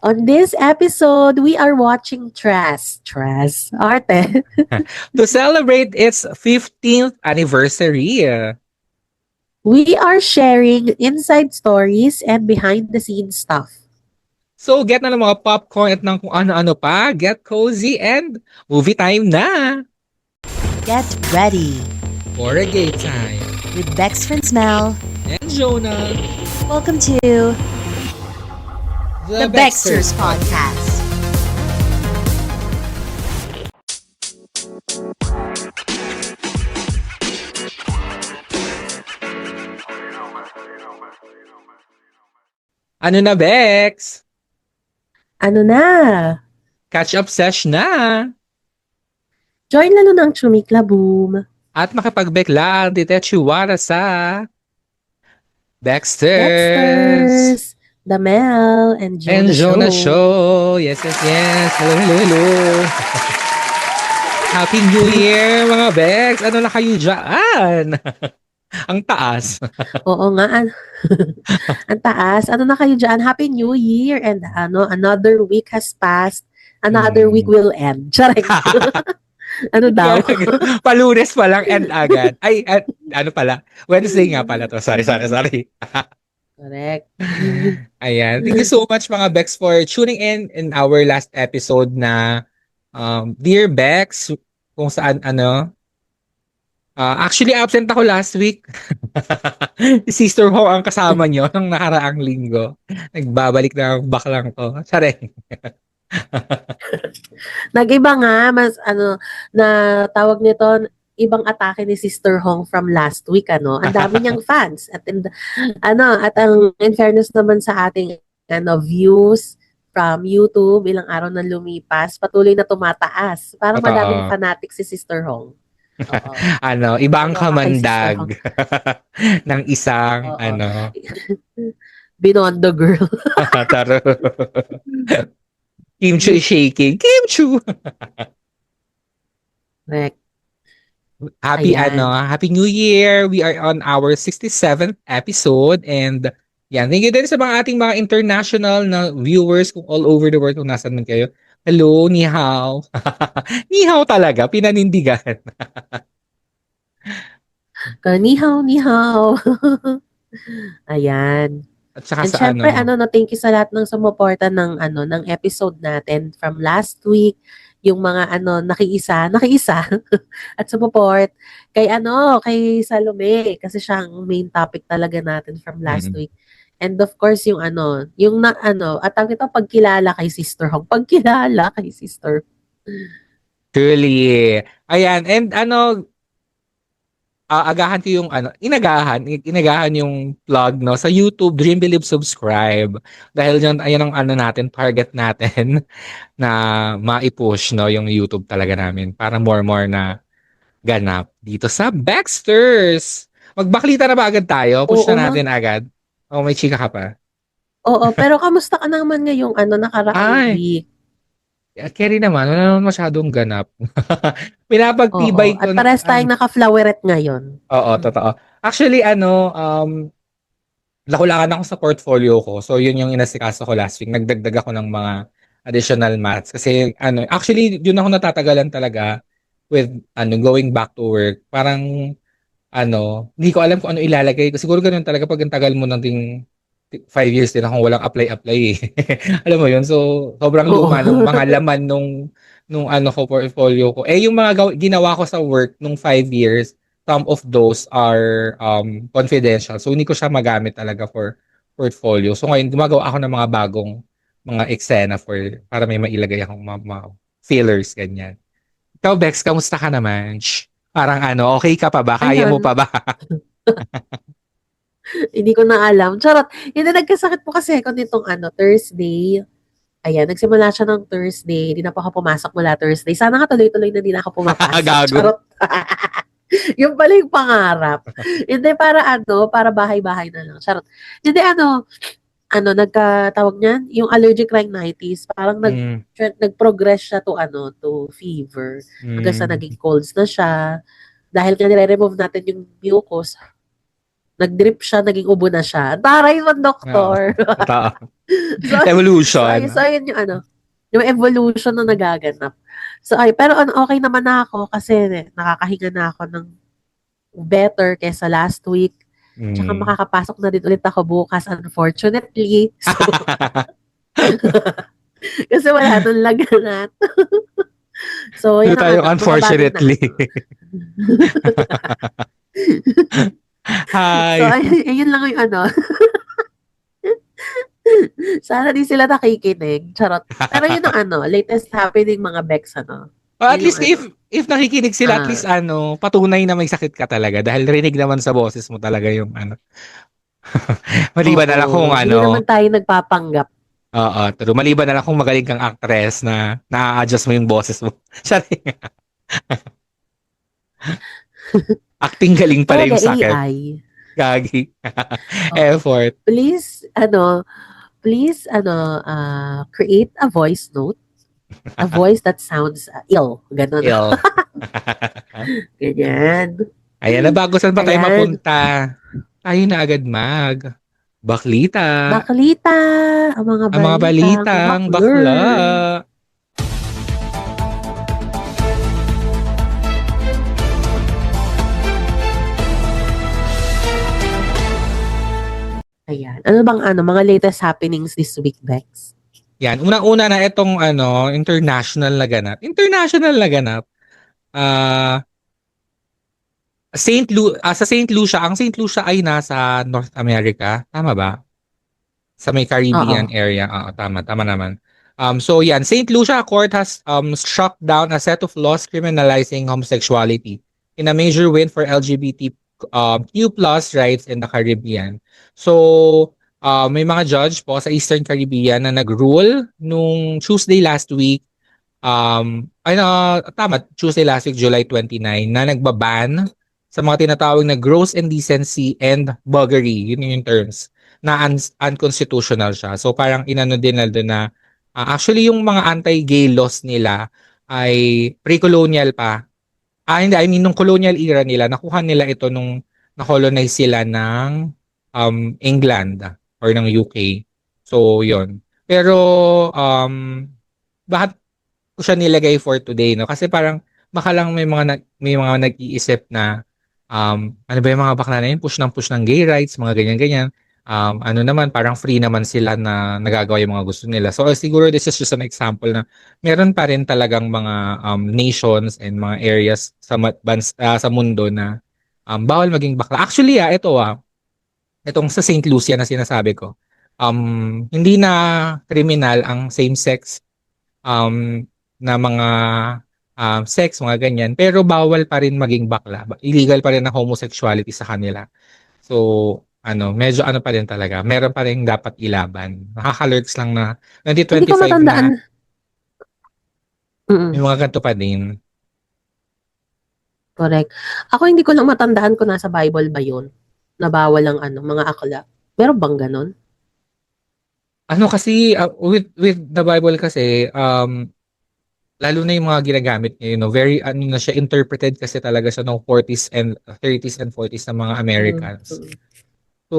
On this episode, we are watching Arte. To celebrate its 15th anniversary. We are sharing inside stories and behind the scenes stuff. So get na ng mga popcorn at ng kung ano-ano pa, get cozy and movie time na! Get ready For a gay time. with Bex Mel. And Jonah, Welcome to the Bexters Podcast. Ano na, Bex? Ano na? Catch up sesh na! Join lalo ng Chumikla Boom. At makipagbeklaan, titechiwara sa Baxters! Dexters, The Mel, and Jonah, And Jonah Show! Yes, yes, yes! Hello, hello, hello! Happy New Year, mga Bex! Ano na kayo dyan? Ang taas. Oo nga. Ang taas. Ano na kayo dyan? Happy New Year. And another week has passed. Another week will end. Charek. Ano daw? Palunes pa lang and agad. Ay, ano pala? Wednesday nga pala to. Sorry. Correct. Ayan. Thank you so much mga Bex for tuning in our last episode na Dear Bex, kung saan actually absent ako last week. Si Sister Ho ang kasama nyo nung nakaraang linggo. Nagbabalik na baklang ko. Tsare. Nag-iba nga, na tawag nito, ibang atake ni Sister Hong from last week, Ang dami niyang fans. At in fairness naman sa ating views from YouTube, ilang araw na lumipas, patuloy na tumataas. Parang Totoo. madaming fanatic si Sister Hong. Oo. Ibang Ano ka kay Sister kamandag Hong? ng isang Oo. Binondo girl. Taro. Kim Chu is shaking. Kim Chu. Correct. Happy Ayan. Happy New Year. We are on our 67th episode and yan, thank you din sa mga ating mga international na viewers kung all over the world kung nasan man kayo. Hello, ni hao. Ni hao talaga, pinanindigan. Ni hao, ni hao. Ayan. At saka And sa syempre, thank you sa lahat ng sumuporta ng episode natin from last week. Yung mga nakiisa, at support kay Salome, kasi siya ang main topic talaga natin from last week. And of course, yung at ang ito, pagkilala kay Sister Hong. Pagkilala kay Sister. Truly. Ayan, and agahan ko yung inagahan yung plug no sa YouTube Dream Believe Subscribe dahil yan ayan ang natin target natin na ma-push no yung YouTube talaga namin para more na ganap dito sa Baxters. Magbaklita na ba agad tayo? Push Oo, na natin agad. Oh, may chika ka pa. oo, pero kamusta ka naman ngayong nakaraang Ay, week? Kerry naman, wala naman masyadong ganap. Oo, Pinapagtibay at ko na, pares tayong naka-floweret ngayon. oo, totoo. Actually, nakulangan ako sa portfolio ko. So, yun yung inasikaso ko last week. Nagdagdag ako ng mga additional maths. Kasi, actually, yun ako natatagalan talaga with, going back to work. Parang, hindi ko alam kung ano ilalagay. Siguro ganun talaga pag ang tagal mo ng 5 years din akong walang apply eh. Alam mo yun? So, sobrang Oo. luma nung mga laman nung ko portfolio ko. Eh, yung mga ginawa ko sa work nung 5 years, some of those are confidential. So, hindi ko siya magamit talaga for portfolio. So, ngayon, gumagawa ako ng mga bagong mga eksena para may mailagay akong mga fillers, ganyan. Ikaw, Bex, kamusta ka naman? Parang okay ka pa ba? Kaya mo Ayun. pa ba? Hindi ko na alam. Charot. Hindi, nagkasakit po kasi ako nitong Thursday. Ayan, nagsimula siya ng Thursday. Hindi na po ako pumasok mula Thursday. Sana nga tuloy-tuloy na din ako pumapasok. Gago. Charot. Yung pala yung pangarap. Hindi, para bahay-bahay na lang. Charot. Hindi, nagkatawag niyan, yung allergic rhinitis, parang nag-progress siya to fever. Hanggang sa naging colds na siya. Dahil nga nire-remove natin yung mucus, Nag-drip siya, naging ubo na siya. Taray mo, Oo. doktor. Totoo. so, Evolution. so, ayun yung ano, yung evolution na nagaganap. So, ay, pero okay naman na ako kasi nakakahinga na ako ng better kaysa last week. Tsaka Mm. makakapasok na din ulit ako bukas, unfortunately. So, kasi wala nang laganat. So, Ito yan ang tayo, ano, mababagay na unfortunately. ako. So, Hi. ayun lang yung ano. Sana di sila nakikinig. Charot. Pero yun ang ano, latest happening mga Bex, ano. Well, at Yun yung least ano. if nakikinig sila, at Ah, least patunay na may sakit ka talaga dahil rinig naman sa boses mo talaga yung ano. Maliban na lang kung oo. Hindi naman tayo nagpapanggap. oo, true. Maliban na lang kung magaling kang actress na na-adjust mo yung boses mo. Sorry. Acting galing pala Talaga, yung sakit. AI. Gagi. Oo. Effort. Please, create a voice note. A voice that sounds ill. Ganon. Ill. Ganyan. Ayan na, bago saan pa tayo Ayan. mapunta? Tayo na agad baklita. Baklita. Ang mga Ang mga balitang balitang bakla. bakler. Ayan. Ano bang mga latest happenings this week, Bex? Yan, unang-una na itong international na ganap. International na ganap. Ah, sa Saint Lucia, ang Saint Lucia ay nasa North America, tama ba? Sa may Oo. Caribbean area. Oo, tama naman. So yan, Saint Lucia Court has struck down a set of laws criminalizing homosexuality in a major win for LGBT Q plus rights in the Caribbean. So, may mga judge po sa Eastern Caribbean na nag-rule nung Tuesday last week. Tuesday last week, July 29, na nagbaban sa mga tinatawag na gross indecency and buggery. Yun yung terms na unconstitutional siya. So parang inano din na doon na actually yung mga anti-gay laws nila ay pre-colonial pa. Hindi, I mean nung colonial era nila, nakuha nila ito nung na-colonize sila ng England or ng UK. So yon. Pero bakit ko siya nilagay for today, no? Kasi parang baka lang may mga nag-iisip na ano ba yung mga bakla na yun, push ng gay rights, mga ganyan-ganyan. Ano naman, parang free naman sila na nagagawa yung mga gusto nila. So siguro this is just an example na meron pa rin talagang mga nations and mga areas sa mundo na bawal maging bakla. Actually, itong sa Saint Lucia na sinasabi ko, hindi na criminal ang same-sex um, na mga sex, mga ganyan. Pero bawal pa rin maging bakla. Illegal pa rin ang homosexuality sa kanila. So, medyo pa rin talaga. Meron pa rin dapat ilaban. Nakaka-lurks lang na Hindi ko 2025 matandaan. na may Mm, mga ganito pa din. correct. Ako hindi ko lang matandaan kung nasa Bible ba yun. Na bawal ang mga akla. Meron bang ganon? Kasi, with the Bible kasi, lalo na yung mga ginagamit niya, very, na siya, interpreted kasi talaga siya ng 40s and 30s and 40s ng mga Mm, Americans. mm. So,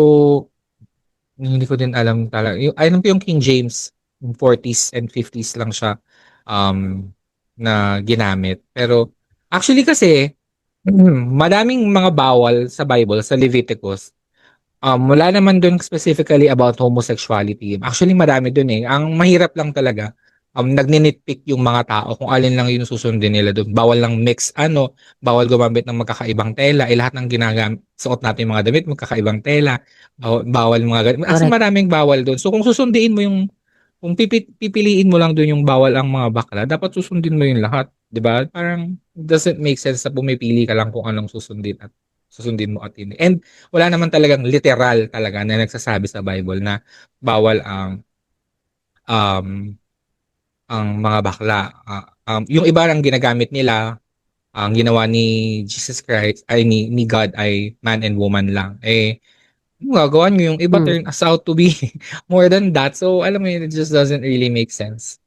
hindi ko din alam talaga. Alam ko yung King James, yung 40s and 50s lang siya na ginamit. Pero actually kasi, madaming mga bawal sa Bible, sa Leviticus. Wala naman dun specifically about homosexuality. Actually, marami dun eh. Ang mahirap lang talaga, nagninitpick yung mga tao kung alin lang yung susundin nila dun. Bawal lang mix, bawal gumamit ng magkakaibang tela. Lahat ng suot natin yung mga damit, magkakaibang tela. Bawal mga ganun. As in, Correct. maraming bawal dun. So, kung susundiin mo kung pipiliin mo lang dun yung bawal ang mga bakla, dapat susundin mo yung lahat. 'Di ba? Parang doesn't make sense na pumipili ka lang kung anong susundin mo at hindi. And wala naman talagang literal talaga na nagsasabi sa Bible na bawal um, ang mga bakla. Yung iba ang ginagamit nila, ang ginawa ni Jesus Christ, ay ni God ay man and woman lang. Yung gagawa nyo, yung iba Mm, turn us out to be more than that. So, alam mo yun, it just doesn't really make sense.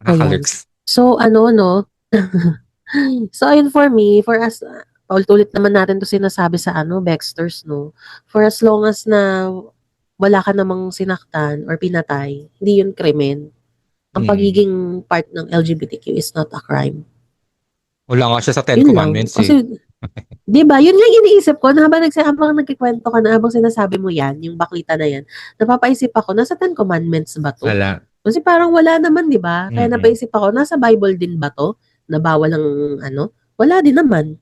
ayan. Nakakalurks. So, no? So, ayun for me, for us, paulit-ulit naman natin 'to sinasabi sa Bexters 'no, for as long as na wala ka namang sinaktan or pinatay, hindi yun krimen. Ang Mm. pagiging part ng LGBTQ is not a crime. Wala nga siya sa Ten Yun lang. Commandments eh. Kasi 'di ba, yun nga yung iniisip ko na habang nagkukuwento ka na, habang sinasabi mo yan, yung baklita na yan, napapaisip ako, nasa Ten Commandments ba 'to? Wala. Kasi parang wala naman 'di ba? Kaya Mm. napaisip ako, nasa Bible din ba 'to, na bawal ang wala din naman.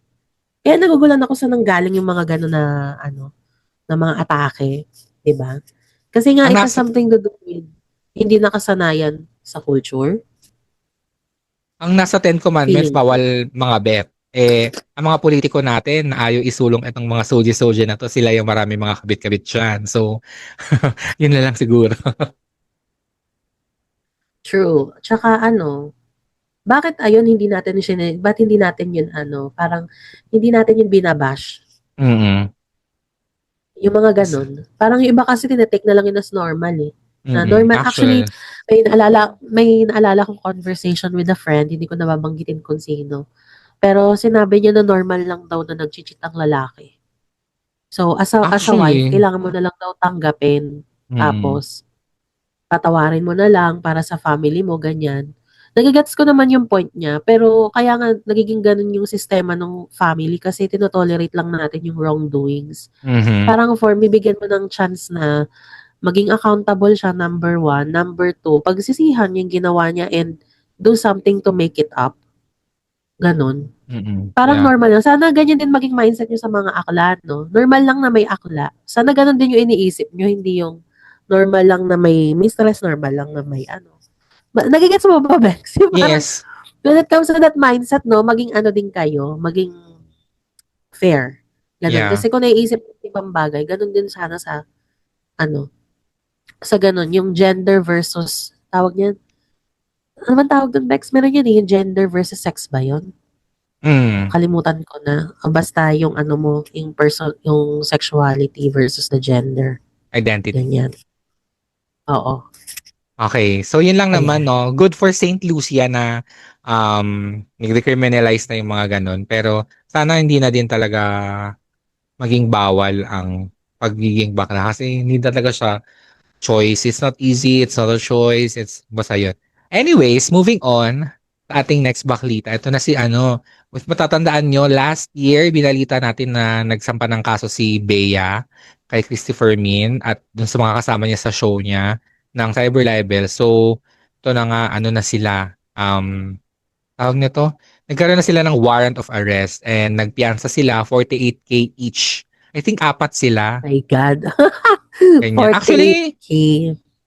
Kaya nagugulan ako saan nanggaling yung mga gano'n na mga atake, 'di ba? Kasi nga Ang it has nasa something to do with hindi nakasanayan sa culture, ang nasa Ten Commandments feeling ko. bawal mga bet. Ang mga politiko natin na ayaw isulong itong mga soji-soji na 'to, sila yung marami mga kabit-kabit diyan. So, yun na lang siguro. True. Tsaka bakit ayun ba't hindi natin yun parang hindi natin yun binabash, Mm. yung mga gano'n. Parang yung iba kasi tine-take na lang yun as normal, eh. Na Mm. normal actually, Actually, may naalala akong conversation with a friend, hindi ko na babanggitin kung sino. Pero sinabi niya na normal lang daw na nagche-cheat ang lalaki. So, as a wife, actually, kailangan mo na lang daw tanggapin. mm. Tapos, patawarin mo na lang para sa family mo, ganyan. Nagigets ko naman yung point niya, pero kaya nga nagiging ganun yung sistema ng family kasi tinotolerate lang natin yung wrongdoings. Mhm. Parang for me, bigyan mo ng chance na maging accountable siya, number one. Number two, pagsisihan yung ginawa niya and do something to make it up. Ganon. Mm. Parang Yeah. normal lang. Sana ganyan din maging mindset niyo sa mga akla, no? Normal lang na may akla. Sana ganun din yung iniisip niyo, hindi yung normal lang na may mistress, normal lang na may nagigets mo ba, Bex? Yung parang, Yes. when it comes to that mindset, no, maging din kayo, maging fair. Ganun. Yeah. Kasi kung naiisip ng ibang bagay, ganun din sana sa, ano, sa ganun, yung gender versus, tawag niyan, ano man tawag dun, Bex? Meron yun yung gender versus sex ba yun? Mm. Kalimutan ko na. Basta yung mo, yung sexuality versus the gender. Identity. Ganyan. Oo. Okay. So, yun lang naman, Ayan. no? Good for Saint Lucia na nag-decriminalize na yung mga ganun. Pero, sana hindi na din talaga maging bawal ang pagiging bakla. Kasi hindi talaga siya choice. It's not easy. It's not a choice. It's basta yun. Anyways, moving on sa ating next baklita. Ito na si if matatandaan nyo, last year, binalita natin na nagsampa ng kaso si Bea kay Christopher Min at dun sa mga kasama niya sa show niya ng cyber libel. So, ito na nga, na sila. Tawag nito, nagkaroon na sila ng warrant of arrest and nagpiyansa sila 48K each. I think apat sila. My God. Ganyan. 48K.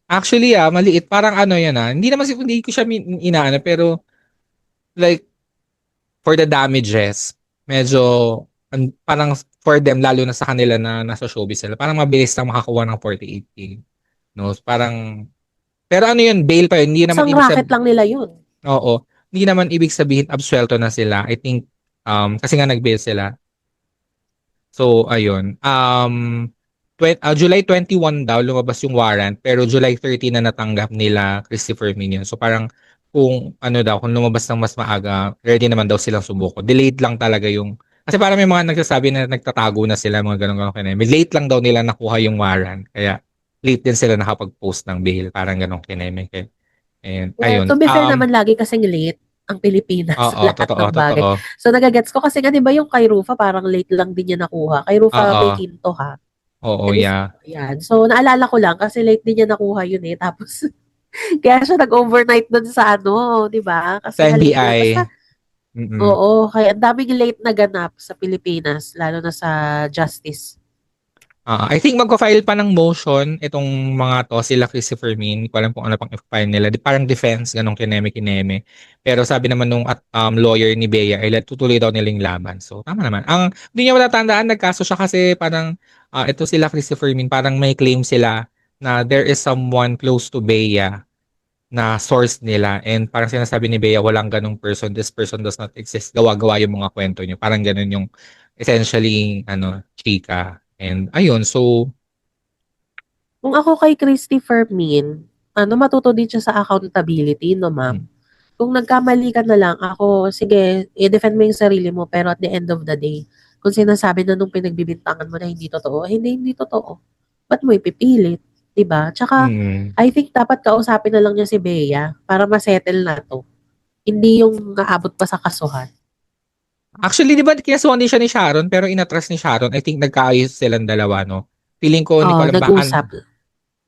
Actually, maliit. Parang yan Hindi naman hindi ko siya inaano, pero like, for the damages, medyo, parang for them, lalo na sa kanila na nasa showbiz sila, parang mabilis lang makakuha ng 48K. No? Parang, pero yun, bail pa yun. Hindi naman Isang ibig racket sabihin, lang nila yun. oo. Hindi naman ibig sabihin, absuelto na sila. I think, kasi nga nag-bail sila. So, ayun. July 21 daw lumabas yung warrant, pero July 30 na natanggap nila Christopher Minion. So parang kung kung lumabas ng mas maaga, ready naman daw silang sumuko. Delayed lang talaga yung kasi parang may mga nagsasabi na nagtatago na sila, mga ganun kineme. May late lang daw nila nakuha yung warrant. Kaya late din sila nakapag-post ng bail. Parang ganun kineme. And Well, ayun. to be fair naman, lagi kasing late ang Pilipinas sa Oo, lahat totoo, ng bagay. totoo. So, nagagets ko kasi nga, di ba yung kay Rufa, parang late lang din niya nakuha. Kay Rufa may Oo. kinto, ha? Oo, And if, yeah. yan. So, naalala ko lang, kasi late din niya nakuha yun eh. Tapos, kaya siya nag-overnight dun sa di ba? Kasi Sa nga late din. NBI. Basta, Mm-mm. oo, kaya ang daming late na ganap sa Pilipinas, lalo na sa justice. I think magpa-file pa ng motion itong mga to, sila Christopher Min. Hindi ko alam kung ano pang i-file nila. Parang defense, ganong kineme-kineme. Pero sabi naman nung lawyer ni Bea, tutuloy daw nilang laban. So, tama naman. Hindi niya matatandaan, nagkaso siya kasi parang, ito sila Christopher Min, parang may claim sila na there is someone close to Bea na source nila. And parang sinasabi ni Bea, walang ganong person. This person does not exist. Gawa-gawa yung mga kwento niyo. Parang ganon yung essentially, chika. And ayun, so, Kung ako kay Christopher Min, matuto din siya sa accountability, no, ma'am? mm, Kung nagkamali ka na lang, ako, sige, i-defend mo yung sarili mo, pero at the end of the day, Kung sinasabi na nung pinagbibintangan mo na hindi totoo, hindi totoo. Ba't mo ipipilit? 'Di ba? Tsaka, Mm. I think dapat kausapin na lang niya si Bea para ma-settle na 'to. Hindi yung aabot pa sa kasuhan. Actually, di ba kinasuhan din siya ni Sharon pero inatras ni Sharon. I think nagkaayos silang dalawa, no? Feeling ko, Oo, nag-usap.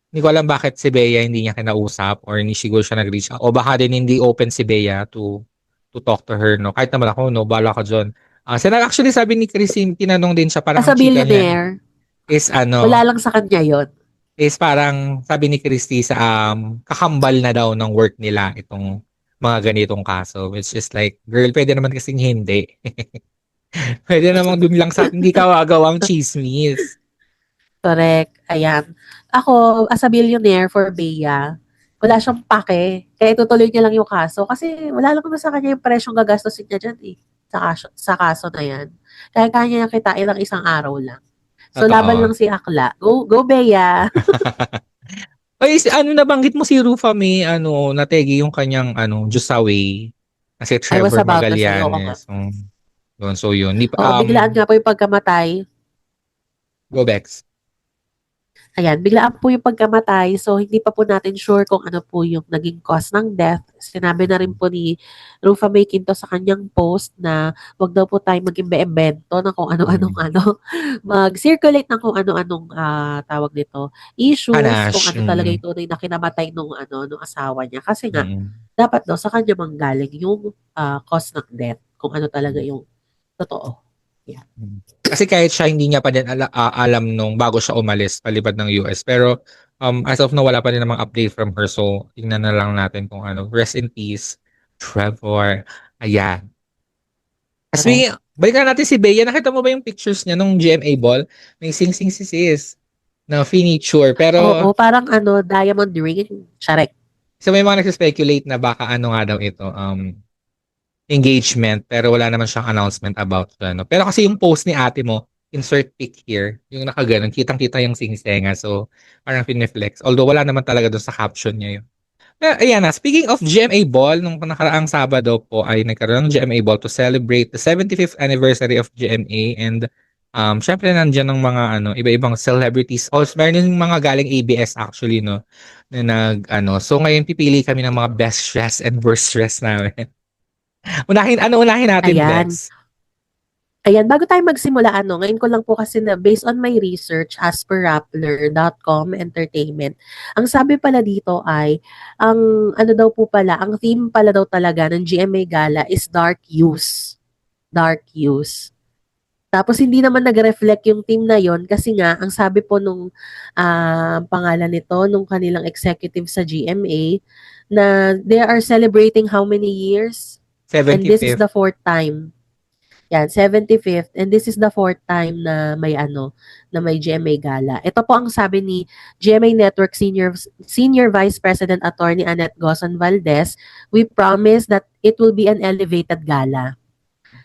hindi ko alam bakit si Bea hindi niya kinausap or hindi siguro siya nag-reach out. O baka din hindi open si Bea to talk to her, no? Kahit naman ako, no? Bala ka dyan. Actually, sabi ni Christine, tinanong din siya, parang As a ang chika niya billionaire, is wala lang sa kanya yon. is parang sabi ni Christy sa kakambal na daw ng work nila itong mga ganitong kaso, which is like, girl, pwede naman kasing hindi. Pwede namang dun lang sa hindi ka gawang chismis. Correct. Ayan. Ako, as a billionaire for Bea, wala siyang pake. Kaya tutuloy niya lang yung kaso. Kasi wala lang naman sa kanya yung presyong gagastusin niya dyan eh. Sa kaso na yan. Kaya kaya niya kitain ng isang araw lang. So, laban Totoo. lang si Akla. Go Bea! Ay, nabanggit mo si Rufa May, nategi yung kanyang, Diyos Away. Kasi I was Trevor about to say, oo nga. Magallanes. So yun. Oo, biglaan nga po yung pagkamatay. Go Bex. Ayan, biglaan po yung pagkamatay. So, hindi pa po natin sure kung ano po yung naging cause ng death. Sinabi na rin po ni Rufa May Quinto sa kanyang post na wag daw po tayo mag-imbento ng kung ano-anong mag-circulate ng kung ano-anong tawag nito, issues, kung Hanash. ano talaga yung tunay na kinamatay nung asawa niya. Kasi nga, Mm. dapat daw sa kanya manggaling yung cause ng death, kung ano talaga yung totoo. Kasi kahit siya hindi niya pa din alam nung bago siya umalis palibad ng US. Pero as of now, wala pa din namang update from her. So, tingnan na lang natin kung ano. Rest in peace, Trevor. Ayan. Speaking, balikan natin si Bea. Nakita mo ba yung pictures niya nung GMA ball? May sing-sing si sis na finiture. Pero Oo, parang diamond ring. Charek. so may mga nagsispekulate na baka ano nga daw ito, engagement, pero wala naman siyang announcement about ano. Pero kasi yung post ni ate mo, insert pic here, yung nakaganon, kitang-kita yung sing-senga. So, parang piniflex. Although wala naman talaga doon sa caption niya yun. Ayan na, speaking of GMA Ball, nung nakaraang Sabado po ay nagkaroon ng GMA Ball to celebrate the 75th anniversary of GMA and syempre nandiyan ng mga iba-ibang celebrities. Also, meron yung mga galing ABS actually, no, na so ngayon pipili kami ng mga best dress and worst dress namin. Unahin natin, Ayan. Bex? Ayan, bago tayo magsimula, ngayon ko lang po kasi na based on my research as per Rappler.com Entertainment, ang sabi pala dito ay, ang daw po pala, ang theme pala daw talaga ng GMA Gala is dark hues. Dark hues. Tapos hindi naman nag-reflect yung theme na yon kasi nga, ang sabi po nung pangalan nito, nung kanilang executive sa GMA, na they are celebrating how many years? And this is 75th. the fourth time. Yan, 75th. And this is the fourth time na may GMA Gala. Ito po ang sabi ni GMA Network Senior Vice President Attorney Annette Gozon Valdez, we promise that it will be an elevated gala.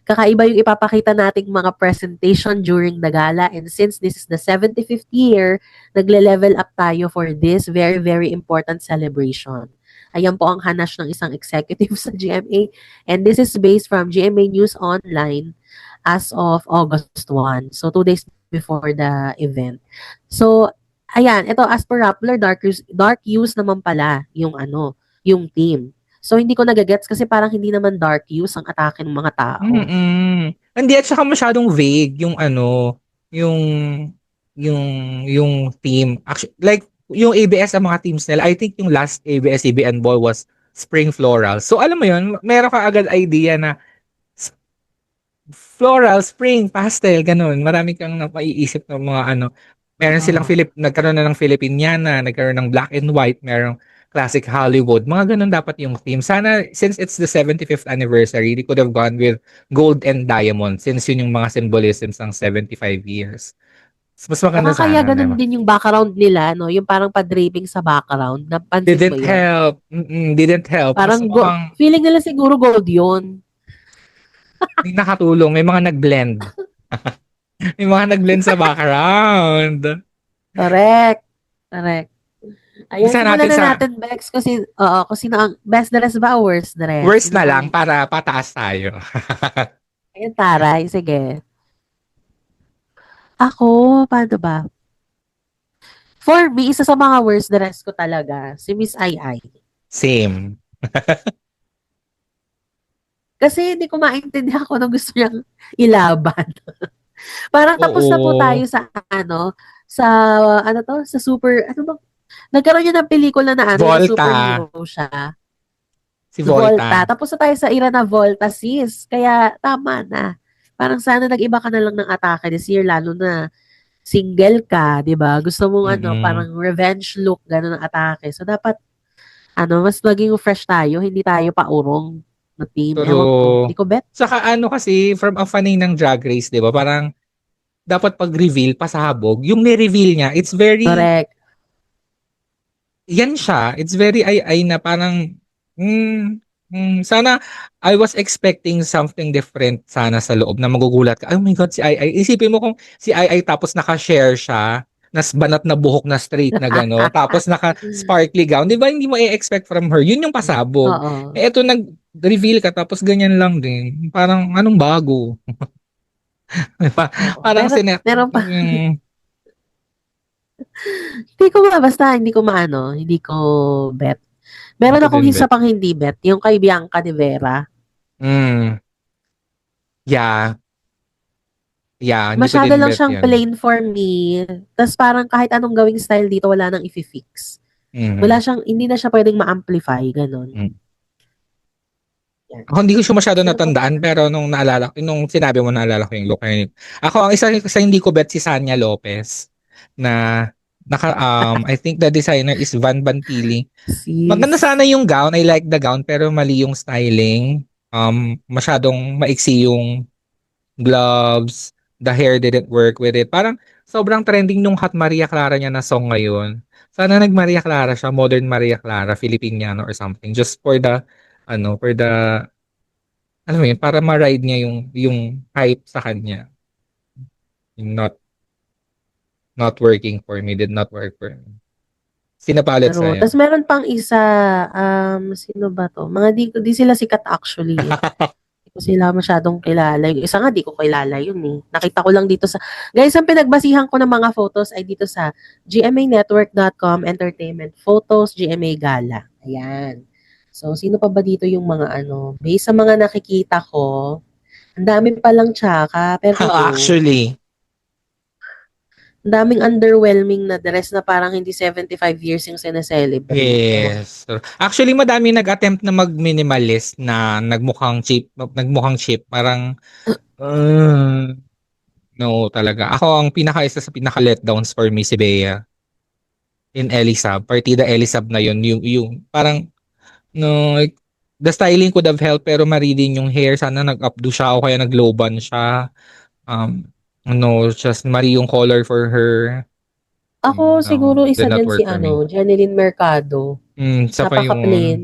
Kakaiba yung ipapakita nating mga presentation during the gala, and since this is the 75th year, nagle-level up tayo for this very, very important celebration. Ayan po ang hanash ng isang executive sa GMA, and this is based from GMA News Online as of August 1. So, 2 days before the event. So, ayan, ito as per Rappler, dark hues naman pala yung theme. So, hindi ko nagagets kasi parang hindi naman dark hues ang atake ng mga tao. Hindi, at saka masyadong vague yung yung yung team. Actually, like, yung ABS ang mga teams nila, I think yung last ABS-CBN ball was Spring Floral. So, alam mo yun, meron ka agad idea na floral, spring, pastel, ganun. Marami kang napaiisip ng mga Meron silang nagkaroon na ng Filipiniana, nagkaroon ng black and white, merong classic Hollywood. Mga ganun dapat yung theme. Sana, since it's the 75th anniversary, they could have gone with gold and diamond since yun yung mga symbolisms ng 75 years. Mas maganda Saka kaya sana, ganun diba? din yung background nila, no? Yung parang pa-draping sa background. Napansin mo Didn't yun? help. Didn't help. Parang feeling nila siguro gold yun. Hindi nakatulong. May mga nag-blend. May mga nag-blend sa background. Correct. Correct. Ayan, Isa simulan natin na sa natin, Bex, kasi sino ang best dress ba o worst dress? worst Sino na lang ang- para pataas tayo. Ayan, taray. Sige. Ako, paano ba? For me, isa sa mga worst dress ko talaga, si Miss Ai Ai. Same. Kasi hindi ko maintindihan kung ano gusto niyang ilaban. Parang tapos na po tayo Oo. sa sa ano 'to, sa super ano ba, nagkaroon yun ng pelikula na yung Volta. superhero siya, Si Volta. Volta. Tapos na tayo sa era na Volta, sis. Kaya tama na. Parang sana nag-iba ka na lang ng atake this year lalo na single ka, 'di ba? Gusto mong Mm. parang revenge look gano'n ang atake. So dapat mas maging fresh tayo, hindi tayo paurong na team. Ewan ko, True. 'di ko bet. Saka ano kasi, from a fanay ng Drag Race, di ba? Parang, dapat pag-reveal, pasabog. Yung ni-reveal niya, it's very, Correct. yan siya. It's very ay na parang, sana, I was expecting something different sana sa loob na magugulat ka. Oh my God, si Ai. Isipin mo kung si Ai tapos naka-share siya, nas banat na buhok na straight na gano'n, tapos naka-sparkly gown. Di ba hindi mo i-expect from her? Yun yung pasabog. Oo. Eh, eto nag-reveal ka tapos ganyan lang din. Parang, anong bago? Pa- Oo. Parang sinet, Meron pa. yung, Hindi ko maano, hindi ko bet. hindi Meron ko akong din isa bet. pang hindi bet, yung kay Bianca de Vera. Mm, yeah, yeah, hindi ko Masyado din lang bet siyang yun. plain for me. Tas parang kahit anong gawing style dito, wala nang ifi-fix. Mhm. Hindi na siya pwedeng ma-amplify, gano'n. Mm. Yan. Ako hindi ko siya masyado Sino pa ba? natandaan pero nung sinabi mo naalala ko yung look na yun. Ako ang isa sa hindi ko bet si Sanya Lopez na I think the designer is Van Bantili. Maganda Sis. sana yung gown. I like the gown pero mali yung styling. Masyadong maiksi yung gloves. The hair didn't work with it. Parang sobrang trending nung Hot Maria Clara niya na song ngayon. Sana nag Maria Clara siya, modern Maria Clara, Filipiniano or something. Just for the for the alam mo yun, para ma-ride niya yung hype sa kanya. Yung not working for me, did not work for me. Sino pa ulit True. sa'yo? Tas meron pang isa, sino ba 'to? Mga di sila sikat actually, eh. Di ko sila masyadong kilala. Yung isa nga di ko kilala yun, eh. Nakita ko lang dito sa guys, ang pinagbasihan ko ng mga photos ay dito sa gmanetwork.com entertainment photos GMA Gala. Ayan. So, sino pa ba dito yung mga based sa mga nakikita ko, ang dami palang tsaka, pero Actually, ang daming underwhelming na dress na parang hindi 75 years yung sineselebrate. Ewan. yes. Actually, madami nag-attempt na mag-minimalist na nagmukhang cheap. Parang, no talaga. Ako, isa sa pinaka-letdowns for me, si Bea in Elisab. Partida Elisab na yun. Yung parang, no, like, the styling could have helped pero mali din yung hair. Sana nag-updo siya o kaya nag-low-bun siya. Um, no, just mali yung color for her. Ako siguro Did isa not diyan si work for me. Janeline Mercado. Isa pa yung, Napaka-plain,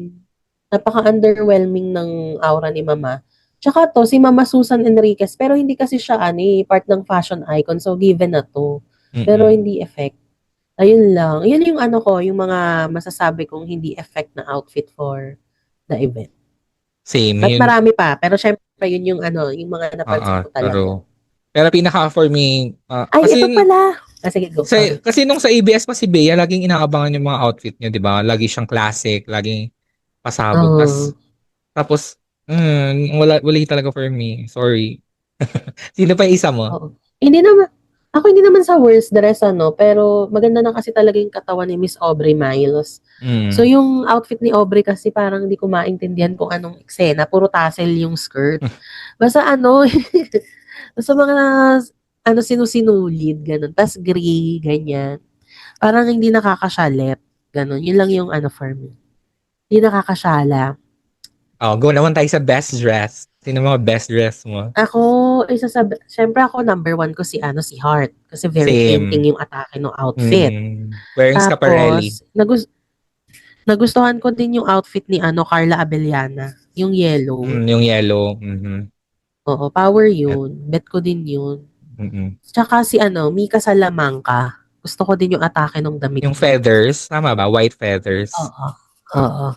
napaka-underwhelming ng aura ni Mama. Tsaka 'to si Mama Susan Enriquez, pero hindi kasi siya part ng fashion icon, so given na 'to. Pero mm, hindi effect. Ayun lang. Yun yung ko, yung mga masasabi kong hindi effect na outfit for the event. same. At Yun, marami pa, pero syempre yun yung yung mga napansin ko talaga. pero, pero pinaka for me, Ay, ito pala. Sige, go, sorry. kasi nung sa ABS pa si Bea, laging inaabangan yung mga outfit niya, di ba? Lagi siyang classic, laging pasabog. Oo. Tapos, wala talaga for me. Sorry. Sino pa yung isa mo? Oo. Hindi naman sa worst dress pero maganda na kasi talaga yung katawan ni Miss Aubrey Miles. So Mm. yung outfit ni Aubrey kasi parang hindi ko maintindihan kung anong eksena, puro tassel yung skirt. Basta basta mga sinusinulid, ganun. Tas gray, ganyan. Parang hindi nakakasyalet, ganun. Yun lang yung for me. Hindi nakakasyala. Oh, go naman tayo sa best dress. Sino mga best dress mo? Ako, syempre ako number one ko si Heart. Kasi very Same. painting yung atake ng outfit. Wearing Scaparelli. Tapos, nagustuhan ko din yung outfit ni Carla Abellana. Yung yellow. Yung yellow. Mhm. Oo, power At, yun. Bet ko din yun. mm Tsaka si Mika Salamanca. Gusto ko din yung atake ng damit Yung niya. feathers, tama ba? White feathers. Oo. Oo.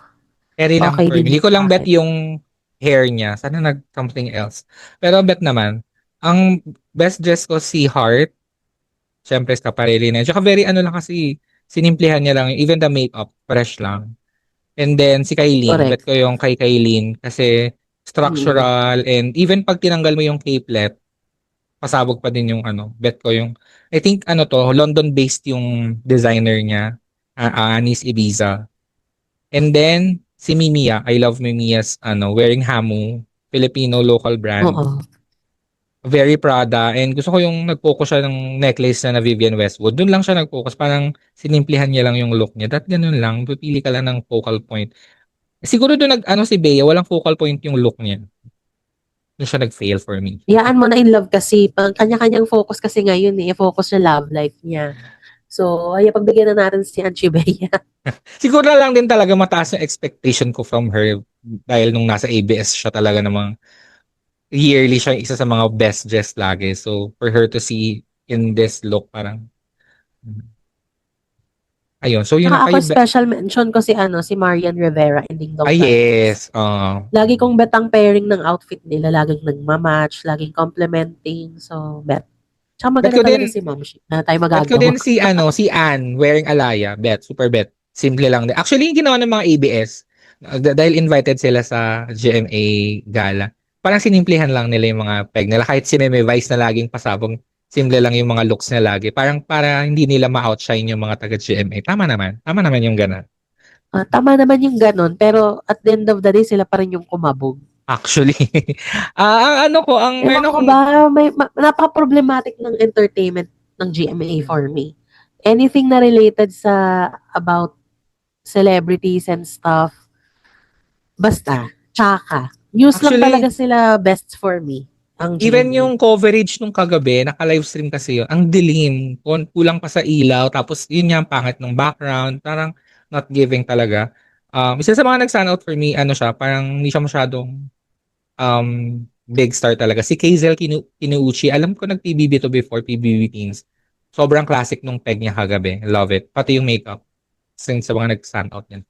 Carry lang Okay for din me. Hindi yung ko lang bet atake. yung hair niya. Sana something else. Pero bet naman, ang best dress ko si Heart. Siyempre, Scaparelli na. Tsaka very ano lang kasi, sinimplihan niya lang. Even the makeup, fresh lang. And then, si Kailin. Bet Correct. ko yung kay Kailin. Kasi, Mm. structural. And even pag tinanggal mo yung capelet, pasabog pa din yung ano. Bet ko yung, I think ano to, London-based yung designer niya. Anis Ibiza. And then, si Mimiya. I love Mimiya's ano, wearing Hamu. Filipino local brand. Oo. Very Prada, and gusto ko yung nag-focus siya ng necklace na Vivienne Westwood. Doon lang siya nag-focus, parang sinimplihan niya lang yung look niya. Ganun lang, pipili ka lang ng focal point. Siguro doon nag-ano si Bea, walang focal point yung look niya. Doon siya nag-fail for me. Yaan mo na in love kasi, pang kanya-kanyang focus kasi ngayon focus sa love life niya. So, ay pagbigyan na natin si Anchi Bea. Siguro na lang din talaga mataas yung expectation ko from her dahil nung nasa ABS siya talaga namang yearly siya isa sa mga best dressed lagi. So, for her to see in this look, parang, ayun. So, yun Tsaka na ako kayo. special mention ko si Marian Rivera and Ding Dong Dantes. Yes. Lagi kong bet ang pairing ng outfit nila, laging nagmamatch, laging complementing. So, bet. Tsaka Bet maganda ko talaga din, si Ma'am Shi. Na tayo Bet ko magagawa. din si si Ann wearing alaya. Bet, super bet. Simple lang din. Actually, yung ginawa ng mga ABS, dahil invited sila sa GMA gala, parang sinimplihan lang nila yung mga peg nila. Kahit si Meme Vice na laging pasabong, simple lang yung mga looks nila lagi. Parang para hindi nila ma-outshine yung mga taga GMA. Tama naman. Tama naman yung gana. Tama naman yung ganun, pero at the end of the day, sila pa rin yung kumabog. Actually. Ang ano ko, ang Ewan meron ko akong, ba, napaka-problematic ng entertainment ng GMA for me. Anything na related sa about celebrities and stuff, basta, tsaka. News lang actually, talaga sila best for me, ang even GMA. yung coverage nung kagabi, naka-livestream kasi yun, ang dilim, kulang pa sa ilaw, tapos yun nga ang pangit ng background, parang not giving talaga. Isa sa mga nag-stand out for me, ano siya, parang hindi siya masyadong um, big star talaga. Si Kazel Kinuuchi, alam ko nag-PBB to before, PBB Teens. Sobrang classic nung peg niya kagabi. Love it. Pati yung makeup. Since sa mga nag-stand out yan.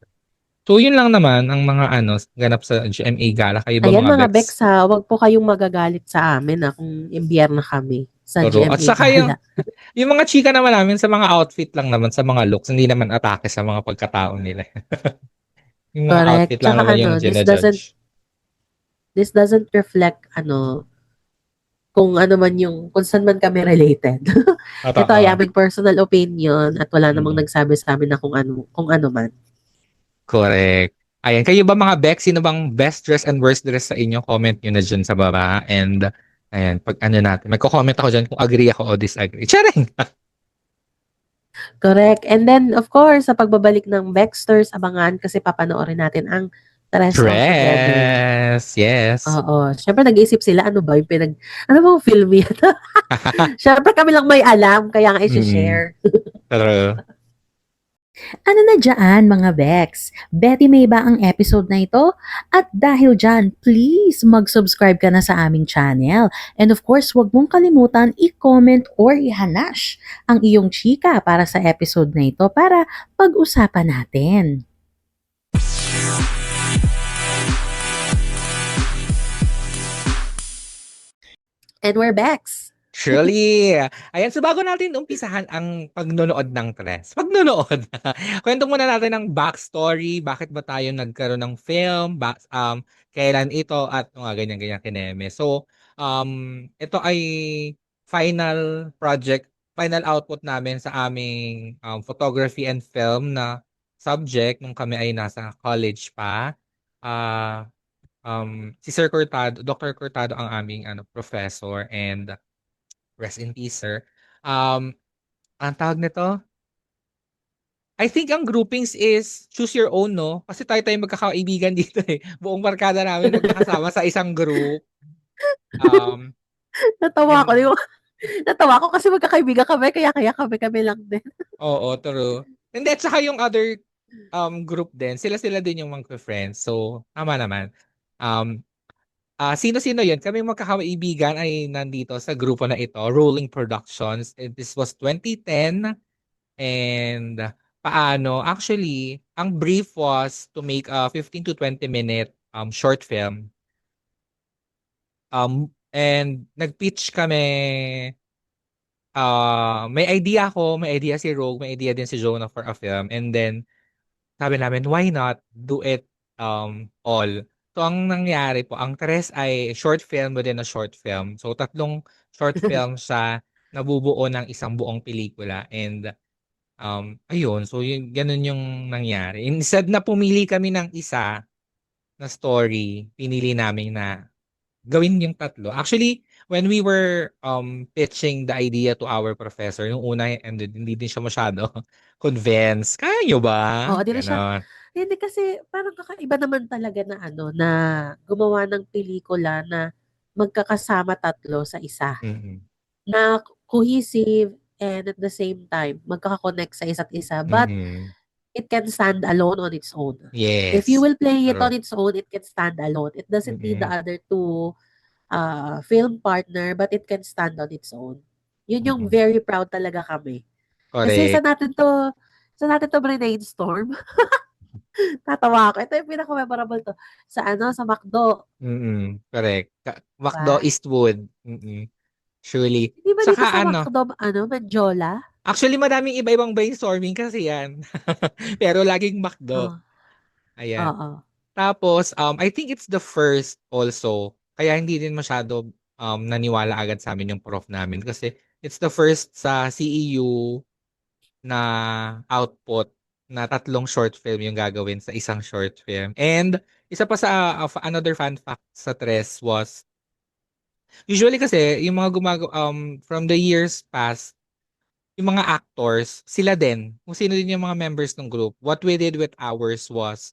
So, yun lang naman ang mga ano, ganap sa GMA Gala. Kayo ba Ayan mga mga bets? Bex ha, wag po kayong magagalit sa amin kung imbierna kami sa Turo. At GMA saka Gala. yung mga chika naman namin sa mga outfit lang naman, sa mga looks, hindi naman atake sa mga pagkatao nila. Yung mga Correct. outfit lang Tsaka naman yung gina-judge. this doesn't reflect kung ano man kung saan man kami related. Ito ay Totoo. aming personal opinion at wala namang Mm. nagsabi sa amin na kung ano man. Correct. Ayan, kayo ba mga Bex, sino bang best dress and worst dress sa inyo? Comment nyo na dyan sa baba. And, ayan, pag ano natin, magko-comment ako dyan kung agree ako o disagree. Charing! Correct. And then, of course, sa pagbabalik ng Bexters, abangan kasi papanoorin natin ang The Rest All Together. Dress! Yes. Oo. Siyempre, nag-iisip sila, ano ba yung ano bang film yan? Siyempre, kami lang may alam, kaya nga Mm, i-share. true. Ano na dyan mga Bex? Betty May ba ang episode na ito? At dahil dyan, please mag-subscribe ka na sa aming channel. And of course, huwag mong kalimutan i-comment or i-hanash ang iyong chika para sa episode na ito para pag-usapan natin. And we're Bex. Surely. Ayan, so bago natin umpisahan ang pagnonood ng Tres. Pagnonood. Kwento muna natin ng backstory. Bakit ba tayo nagkaroon ng film? Kailan ito? At mga ganyan-ganyan kineme. So, ito ay final project, final output namin sa aming photography and film na subject nung kami ay nasa college pa. Ah, si Sir Cortado, Dr. Cortado ang aming professor, and rest in peace, sir. Ang tawag nito, I think ang groupings is choose your own, no? Kasi tayo magkakaibigan dito eh. Buong barkada namin magkakasama sa isang group. Um, Natawa ko. and, Natawa ko kasi magkakaibigan kami, kaya kami lang din. oo, true. And then, saka yung other group din, sila din yung mga friends. So, tama naman. Um, sino-sino yun? Kami magkakaibigan ay nandito sa grupo na ito, Rolling Productions. And this was 2010. And paano? Actually, ang brief was to make a 15 to 20 minute short film. And nag-pitch kami may idea si Rogue, may idea din si Jonah for a film. And then, sabi namin, why not do it all? So, ang nangyari po, ang Tres ay short film within a short film. So, tatlong short film siya nabubuo ng isang buong pelikula. And, ayun. So, yun, ganun yung nangyari. Instead na pumili kami ng isa na story, pinili namin na gawin yung tatlo. Actually, when we were pitching the idea to our professor, yung una, and then hindi din siya masyado convinced. Kaya nyo ba? Oo, di na siya Ganon. hindi kasi parang kakaiba naman talaga na ano, na gumawa ng pelikula na magkakasama tatlo sa isa. Mm-mm. Na cohesive and at the same time, magkaka-connect sa isa't isa. But Mm-mm. it can stand alone on its own. If you Yes. will play it True. on its own, it can stand alone. It doesn't need the Mm-mm. other two film partner, but it can stand on its own. Yun yung Mm-mm. very proud talaga kami. Kasi Correct. sa natin to brainstorm. Tatawa ako. Ito yung pinaka-memorable to. Sa ano, sa McDo. Mm-mm. Correct. Macdo Diba? Eastwood. Mm-mm. Surely. Hindi ba dito Saka sa ano, McDo, ano, Manjola? actually madaming iba-ibang brainstorming kasi yan. Pero laging Macdo. Oh, Ayan. oo. Tapos, I think it's the first also. Kaya hindi din masyado naniwala agad sa amin yung prof namin. Kasi it's the first sa CEU na output na tatlong short film yung gagawin sa isang short film. And isa pa sa another fun fact sa Tres was, usually kasi yung mga from the years past, yung mga actors, sila din, kung sino din yung mga members ng group. What we did with ours was,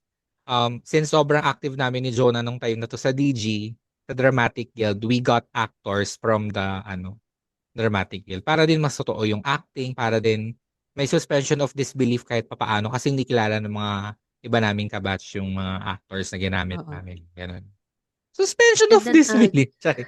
since sobrang active namin ni Jonah nung time na to sa DG, sa Dramatic Guild, we got actors from the Dramatic Guild. Para din mas totoo yung acting, para din may suspension of disbelief kahit papaano kasi hindi kilala ng mga iba naming kabatch yung mga actors na ginamit Oo. namin. Ganun. Suspension And of then, disbelief. Sorry.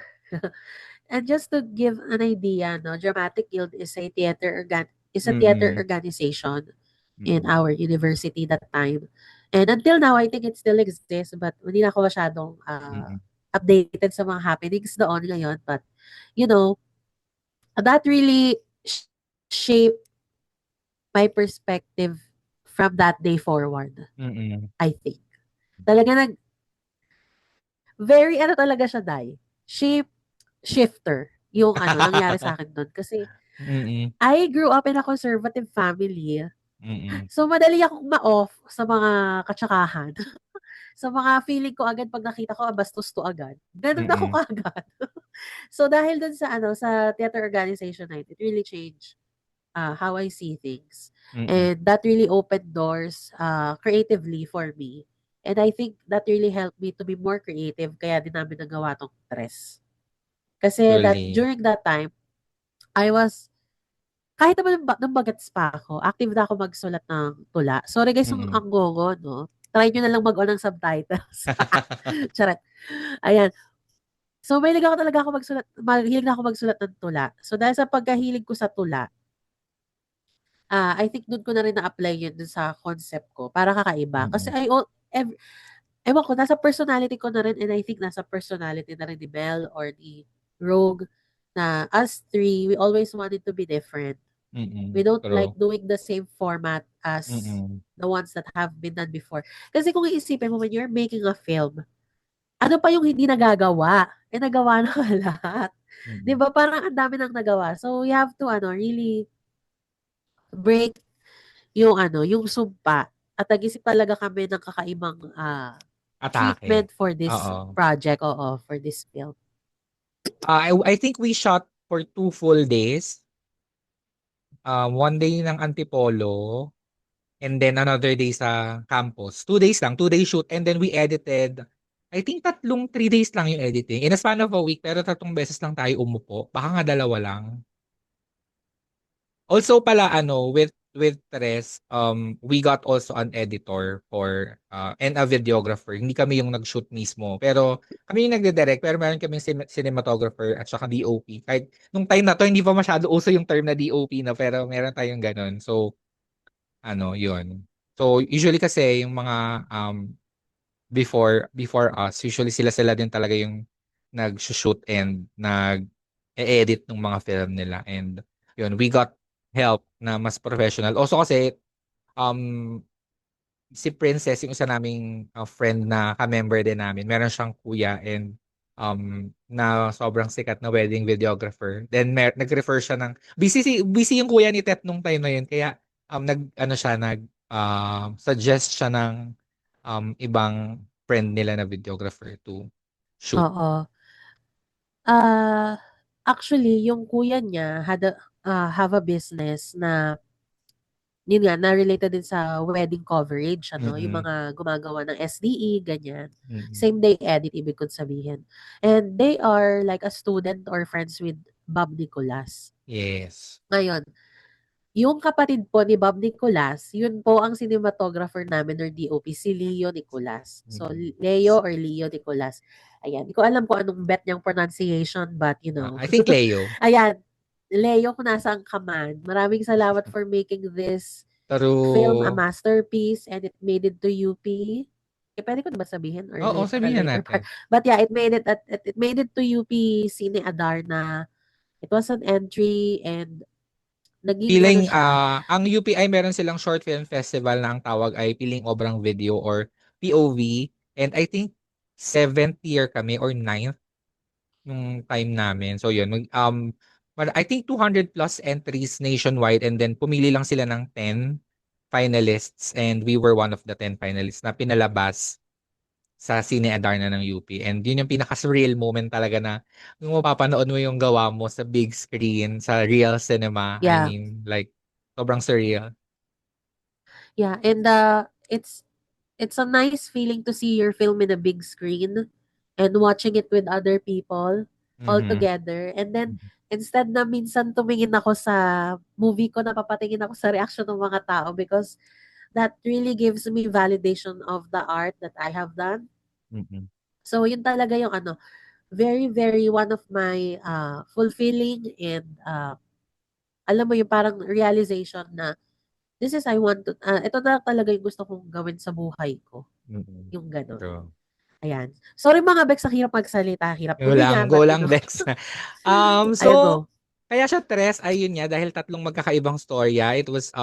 and just to give an idea, no, Dramatic Guild is a theater Mm-mm. organization in Mm-mm. our university that time. And until now, I think it still exists, but hindi na ako masyadong Mm-mm. updated sa mga happenings doon ngayon. But, you know, that really shaped my perspective from that day forward, Mm-mm. I think. Talaga very ano talaga siya, Dai. Shape shifter yung ano, nangyari sa akin doon. Kasi Mm-mm. I grew up in a conservative family. Mm-mm. So, madali akong ma-off sa mga katsakahan. Sa mga feeling ko agad pag nakita ko, bastos to agad. Ganun ako Mm-mm. kaagad. So, dahil dun sa ano, sa theater organization night, it really changed how I see things. Mm-mm. And that really opened doors creatively for me. And I think that really helped me to be more creative. Kaya din namin nagawa tong Tres. Kasi Truly. during that time, I was, kahit naman nung bagets pa ako, active na ako magsulat ng tula. Sorry guys, Mm-mm. ang gongo, no? Try nyo na lang mag-on ng subtitles. Charot. Ayan. So, mahilig na ako magsulat ng tula. So, dahil sa pagkahilig ko sa tula, I think doon ko na rin na-apply yun dun sa concept ko para kakaiba. Kasi Mm-mm. ewan ko, nasa personality ko na rin and I think nasa personality na rin ni Belle or ni Rogue na us three, we always wanted to be different. We Mm-mm. don't like True. doing the same format as Mm-mm. the ones that have been done before. Kasi kung iisipin mo, when you're making a film, ano pa yung hindi nagagawa? Eh, nagawa na lahat. 'Di Mm-mm. ba parang ang dami nang nagawa. So, we have to ano, really break yung ano, yung sumpa at nag-isip talaga kami ng kakaibang Atake. treatment for this Oo. project, oo, for this film. I think we shot for 2 full days. One day ng Antipolo and then another day sa campus. 2 days lang, 2 day shoot and then we edited. I think 3 days lang yung editing. In a span of a week, pero 3 beses lang tayo umupo. Baka nga 2 lang. Also pala with Tres, we got also an editor for and a videographer. Hindi kami yung nag-shoot mismo, pero kami yung nagde-direct, pero meron kaming cinematographer at saka DOP. Kahit nung time na to hindi pa masyado uso yung term na DOP na, pero meron tayong ganun. So yun. So usually kasi yung mga before us, usually sila din talaga yung nag-shoot and nag-edit ng mga film nila. And yun, we got help na mas professional. Also kasi, um, si Princess, yung isa naming friend na ka-member din namin, meron siyang kuya and na sobrang sikat na wedding videographer. Then nag-refer siya ng busy yung kuya ni Tet nung time na yun. Kaya suggest siya ng ibang friend nila na videographer to shoot. Oo. Ah, actually, yung kuya niya have a business na yun nga, na related din sa wedding coverage, ano, yung Mm-mm. mga gumagawa ng SDE, ganyan. Mm-mm. Same day edit, ibig kong sabihin. And they are like a student or friends with Bob Nicolas. Yes. Ngayon, yung kapatid po ni Bob Nicolas, yun po ang cinematographer namin or DOP, si Leo Nicolas. So, Mm-mm. Leo or Leo Nicolas. Ayan, hindi ko alam kung anong bet niyang pronunciation, but you know. I think Leo. Ayan, Leo, kung nasaan ka man, maraming salamat for making this film a Pero, masterpiece and it made it to UP. Eh, pwede ko na ba sabihin or oo, sabihin na later natin. part? But yeah, it made it to UP Cine Adarna. It was an entry and naging ano Piling, siya. ang UPI meron silang short film festival na ang tawag ay Piling Obrang Video or POV. And I think 7th year kami or 9th nung time namin. So yun, I think 200 plus entries nationwide and then pumili lang sila ng 10 finalists and we were one of the 10 finalists na pinalabas sa Cine Adarna ng UP. And yun yung pinaka-surreal moment talaga na yung mapapanood mo yung gawa mo sa big screen, sa real cinema. I Yeah. mean, like, sobrang surreal. Yeah, and it's a nice feeling to see your film in a big screen and watching it with other people all Mhm. together. And then instead na minsan tumingin ako sa movie ko, napapatingin ako sa reaction ng mga tao because that really gives me validation of the art that I have done. Mhm. So yun talaga yung ano, very very one of my fulfilling and alam mo yung parang realization na this is I want to ito na talaga yung gusto kong gawin sa buhay ko, Mhm. yung gano'n. True. Ayan. Sorry mga Bex, ang hirap magsalita, hirap Go lang, huminga, go but you lang, know, Bex. ayan So, go. kaya siya tres, ayun niya, dahil tatlong magkakaibang storya. It was,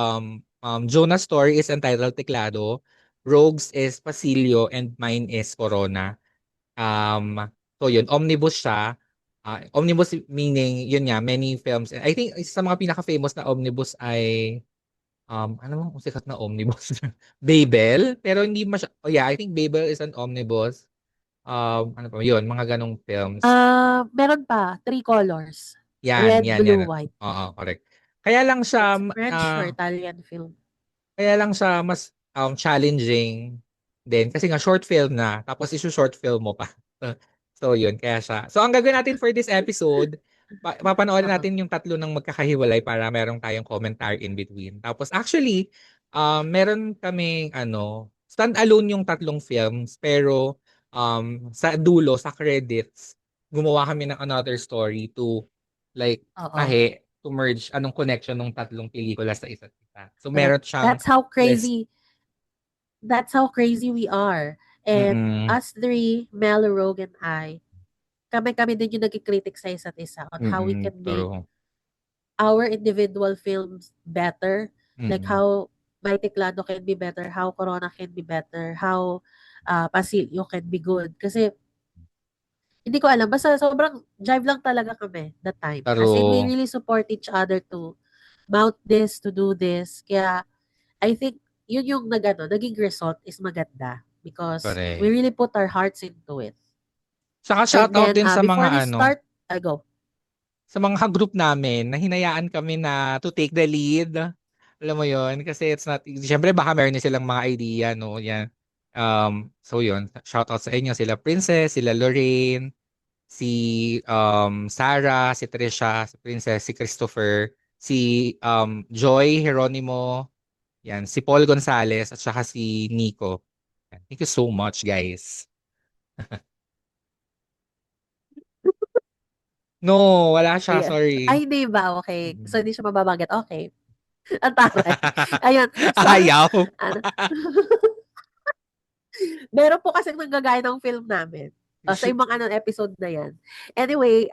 Jonah's story is entitled Teklado, Rogues is Pasilio, and mine is Corona. So yun, omnibus siya. Omnibus meaning, yun nga, many films. I think isa sa mga pinaka-famous na omnibus ay, ano bang sikat na omnibus? Babel, pero hindi oh yeah, I think Babel is an omnibus. Ano pa, yun, mga ganong films. Meron pa, Three Colors. Yan, Red, yan, yan. Blue, White. Oo, correct. Kaya lang siya, It's French or Italian film. kaya lang siya mas challenging din kasi nga short film na tapos short film mo pa. So yun, kaya siya. So ang gagawin natin for this episode, papanoorin Oo. natin yung tatlo ng magkakahiwalay para meron tayong commentary in between. Tapos actually, meron kaming stand-alone yung tatlong films pero sa dulo, sa credits, gumawa kami ng another story to like Oo. to merge anong connection ng tatlong pelikula sa isa't isa. So Correct. meron siyang twist. That's how crazy we are. And Mm. us three, Mel, Rogue, and I, kami-kami din yung nagkikritik sa isa't isa on how we Mm. can make True. our individual films better. Like Mm. how My Teklado can be better, how Corona can be better, how Pasilio can be good. Kasi hindi ko alam, basta sobrang jive lang talaga kami that time. As in, we True. really support each other to mount this, to do this. Kaya, I think, yun yung naging result is maganda because we Correct. really put our hearts into it. Saka And shoutout then, din sa before we mga start, I go. sa mga group namin na hinayaan kami na to take the lead. Alam mo yon kasi it's not, siyempre baka meron din silang mga idea, no? Yan. So yun, shoutout sa inyo, sila Princess, sila Lorraine, si Sarah, si Trisha, si Princess, si Christopher, si Joy Jeronimo, yan, si Paul Gonzalez, at saka si Nico. Thank you so much, guys. No, wala siya, Ayan. Ay, sorry. hindi ba? Okay. So, Mm. hindi siya mababanggit. Okay. Ang taray. Ayun. So, Ayaw. ano, meron po kasi nanggagaya ng film namin. Sa Shoot. ibang episode na yan. Anyway,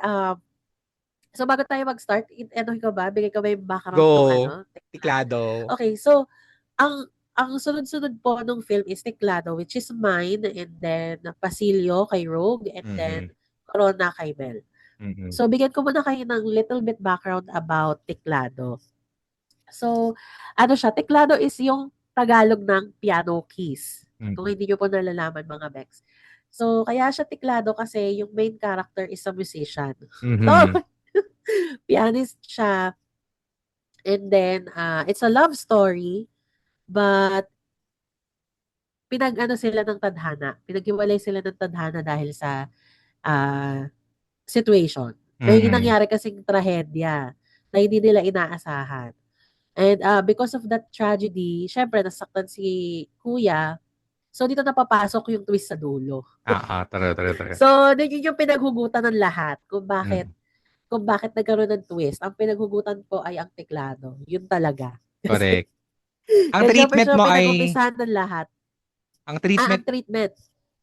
So, bago tayo mag-start, ano ko ba? Bigay ko ba yung background ng Go. Teklado? Tiklado. Okay, so, ang sunod-sunod po nung film is Teklado, which is mine, and then Pasilio kay Rogue, and then Mhm. Corona kay Mel. Mhm. So, bigyan ko muna kayo ng little bit background about Teklado. So, ano siya, Teklado is yung Tagalog ng piano keys. Kung Mhm. hindi nyo po nalalaman mga Bex. So, kaya siya Teklado kasi yung main character is a musician. Mhm. So, pianist siya. And then, it's a love story, but pinag-ano sila ng tadhana. Pinaghiwalay sila ng tadhana dahil sa ah, situation. May Mhm. nangyari kasing trahedya na hindi nila inaasahan. And because of that tragedy, syempre nasaktan si kuya. So dito na papasok yung twist sa dulo. True. So yun yung pinaghugutan ng lahat Mm. kung bakit nagkaroon ng twist. Ang pinaghugutan po ay ang teklado. Yun talaga. Kasi Correct. Ang yan syempre treatment siya mo ay pinag-umpisahan ng lahat. ang Ang treatment treatment.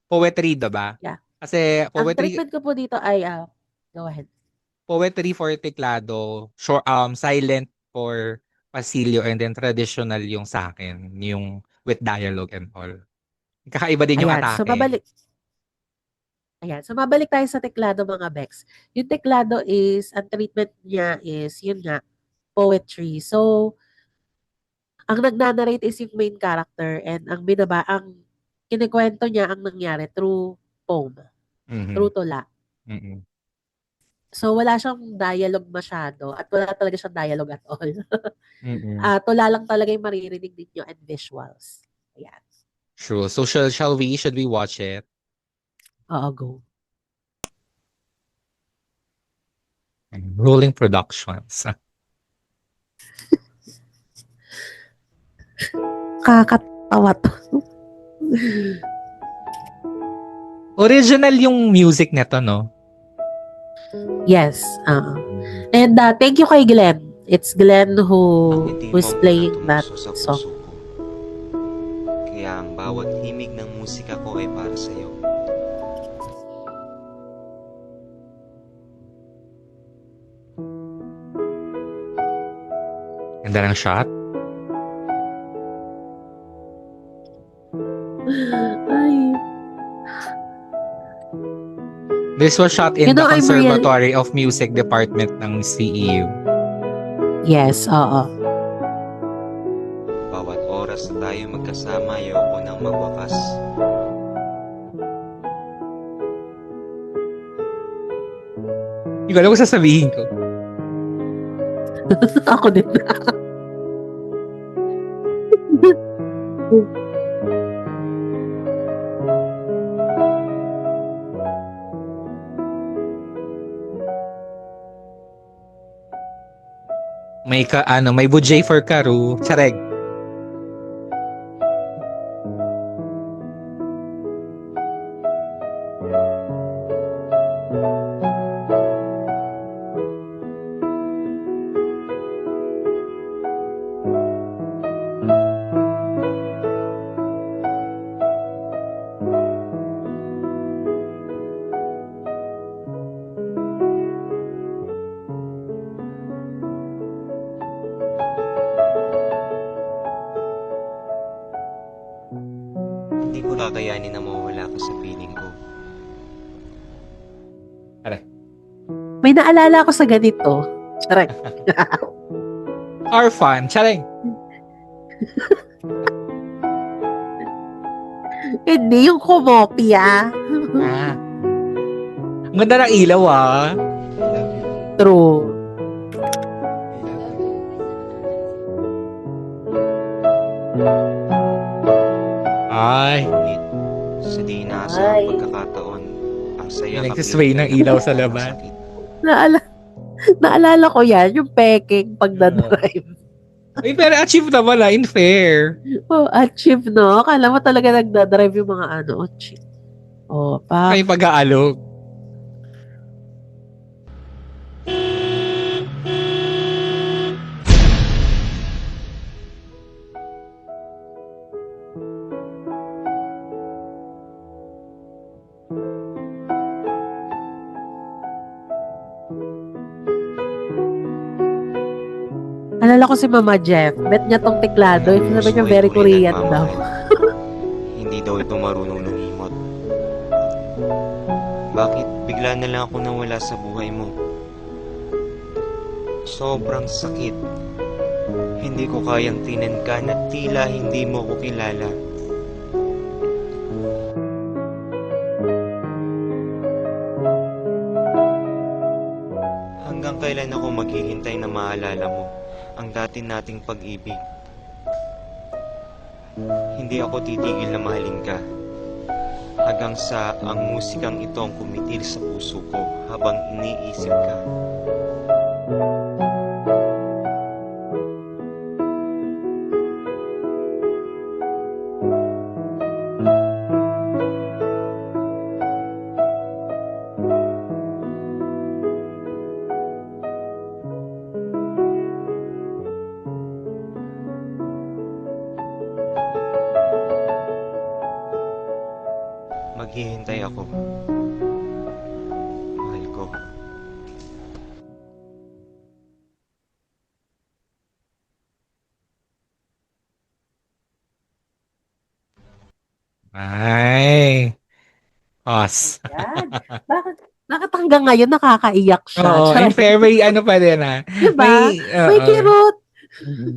poetry, 'di ba? Yeah. Kasi Ang poetry treatment ko po dito ay go ahead. poetry for Teclado, short, silent for Pasilio, and then traditional yung sa akin, yung with dialogue and all. Kakaiba din yung Ayan. So atake. babalik Ayan. So, mabalik tayo sa teklado mga Bex. Yung teklado is, ang treatment niya is, yun nga, poetry. So, ang nagnanarrate is yung main character and ang kinikwento niya ang nangyari through poem, through Mhm. tula. Mm. So, wala siyang dialogue masyado at wala talaga siyang dialogue at all. Mm. Tula lang talaga yung maririnig ninyo and visuals. Ayan. True. So should we watch it? Oo, go. Rolling Productions. Kakatawa to. Original yung music nito, no? Yes. And thank you kay Glenn. It's Glenn Ang itim who's mo na playing that tumuso sa song. puso ko. Kaya ang bawat himig ng musika ko ay para sa'yo. Ganda ng shot. Ay. This was shot in You the know, I'm really... Conservatory of Music Department ng CEU. Yes, oo. Bawat oras na tayo magkasama, ayoko nang magwakas. Hindi ko alam kung sasabihin ko. Ako din. May budget for Karu. Chareg. Hindi ko kakayanin na mawala ka sa piling ko. May naalala ako sa ganito. Charot. Are fun. Chareg. Hindi yung kumopia. Ang ganda ng ilaw, ah. I love you. True. I love you. Ay. Ngunit, sa di inaasahang Ay. pagkakataon, ang saya May nagsisway ng ilaw sa labas. Naalala ko yan, yung peking pag na-drive. Uy, pero achieve naman, in fair. Oh, achieve, no? Akala mo talaga nagda-drive yung mga cheap. Oh, May pag-aalog. Naalala ko si Mama Jeff. Bet niya tong teklado. Sabi niya very Korean daw. Hindi daw ito marunong lumimot. Bakit bigla na lang ako nawala sa buhay mo? Sobrang sakit. Hindi ko kayang tinankan at tila hindi mo ko kilala. Hanggang kailan ako maghihintay na maalala mo ang dati nating pag-ibig? Hindi ako titigil na mahalin ka. Hanggang sa ang musikang ito ang kumitil sa puso ko habang iniisip ka. Maghihintay ako. Mahal ko. Ay. Os. Yan. Bakit hanggang ngayon nakakaiyak siya? Oo, in fair, may ano pa din Diba? May oo. kirot. Mm.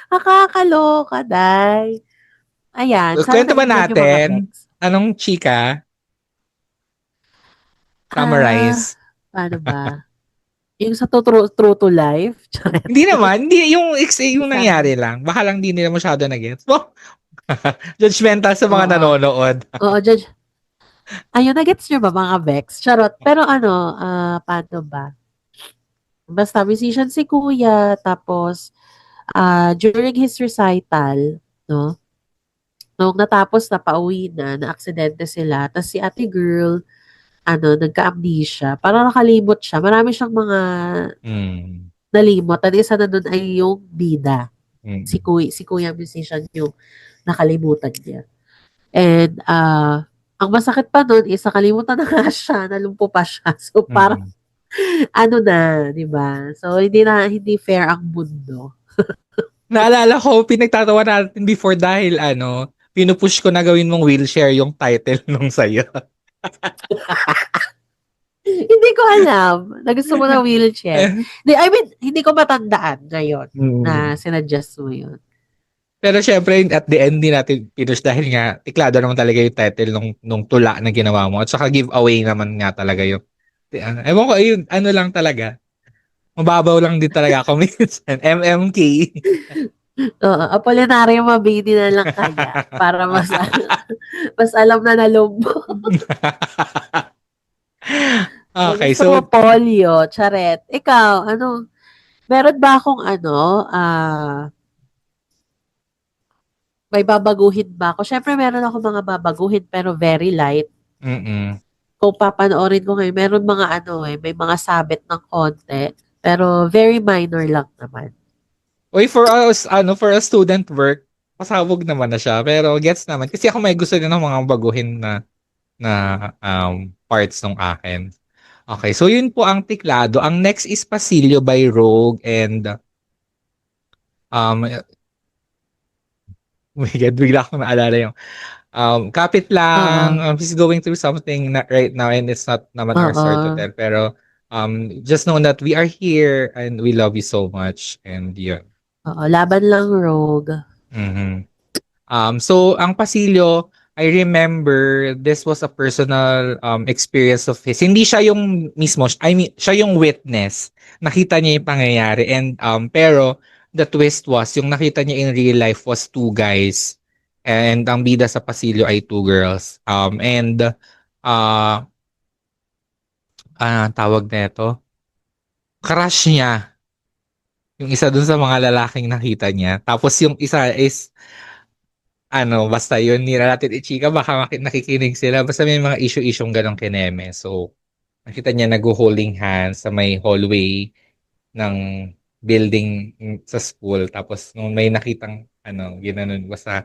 Nakakaloka, day. Ayan. So, kwento ba naintindihan yung mga natin? Bex. Anong chika? Summarize. Paano ba? Yung sa true to life? Hindi naman. Hindi, yung yung Isa. nangyari lang. Baka lang di nila masyado na-gets. Oh, judgmental sa mga Oo. nanonood. Oo, Judge. Ayun, nagets nyo ba mga Bex? Charot. Pero paano ba? Basta musician si Kuya, tapos during his recital, no? Nung natapos na pauwi na aksidente sila, tapos si ate girl, nagka-amnesia. Parang nakalimot siya. Marami siyang mga Mm. nalimot. At isa na doon ay yung bida. Mm. Si Kuya musician yung nakalimutan niya. And ang masakit pa doon is nakalimutan na nga siya, nalumpo pa siya. So parang di ba? So hindi fair ang mundo. Naalala ko, pinagtatawa natin before dahil pinupush ko na gawin mong wheelchair yung title nung sayo. Hindi ko alam. Nagusto mo na wheelchair. I mean, hindi ko matandaan ngayon na sinadjust mo yun. Pero syempre, at the end din natin pinush dahil nga, tiklado naman talaga yung title nung tula na ginawa mo. At saka giveaway naman nga talaga yung, ewan ko, yun, ano lang talaga. Mababaw lang din talaga ako minsan. MMK. Oo, Apolinario Mabini na lang kaya para mas alam na nalumbo. Okay, Gusto so, mo polio, charet. Ikaw, meron ba akong may babaguhin ba ako? Syempre meron ako mga babaguhin pero very light. mm. Kung papanoorin ko ngayon, meron mga may mga sabit ng konti. Pero very minor lang naman. Uy, for us, for a student work, pasabog naman na siya. Pero gets naman. Kasi ako may gusto din ng mga baguhin na parts ng akin. Okay, so yun po ang tiklado. Ang next is Pasilyo by Rogue and oh my God, bigla akong naalala yung kapit lang, he's going through something right now and it's not naman our story to tell. Pero just know that we are here and we love you so much and yun. Oo, laban lang, Rogue. Mhm. So ang Pasilyo, I remember this was a personal experience of his. Hindi siya yung mismo, I mean, siya yung witness. Nakita niya yung pangyayari and pero the twist was yung nakita niya in real life was two guys and ang bida sa Pasilyo ay two girls. And tawag nito, crush niya yung isa dun sa mga lalaking nakita niya. Tapos yung isa is basta yun, nila natin i-chika, baka nakikinig sila. Basta may mga issue-isyong ganong kineme. So, nakita niya nag-holding hands sa may hallway ng building sa school. Tapos, nung may nakitang, ginanon, basta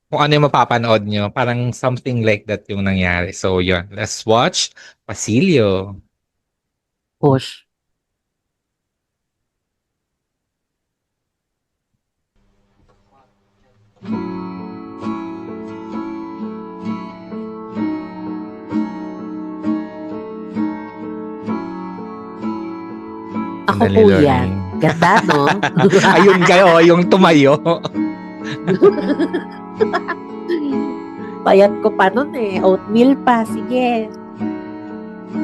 kung ano yung mapapanood nyo, parang something like that yung nangyari. So, yun. Let's watch Pasilyo. Push. Ako Sandali, po Lorraine. yan. Ganda, no? Ayun kayo, yung tumayo. Payat ko pa nun eh. Oatmeal pa. Sige.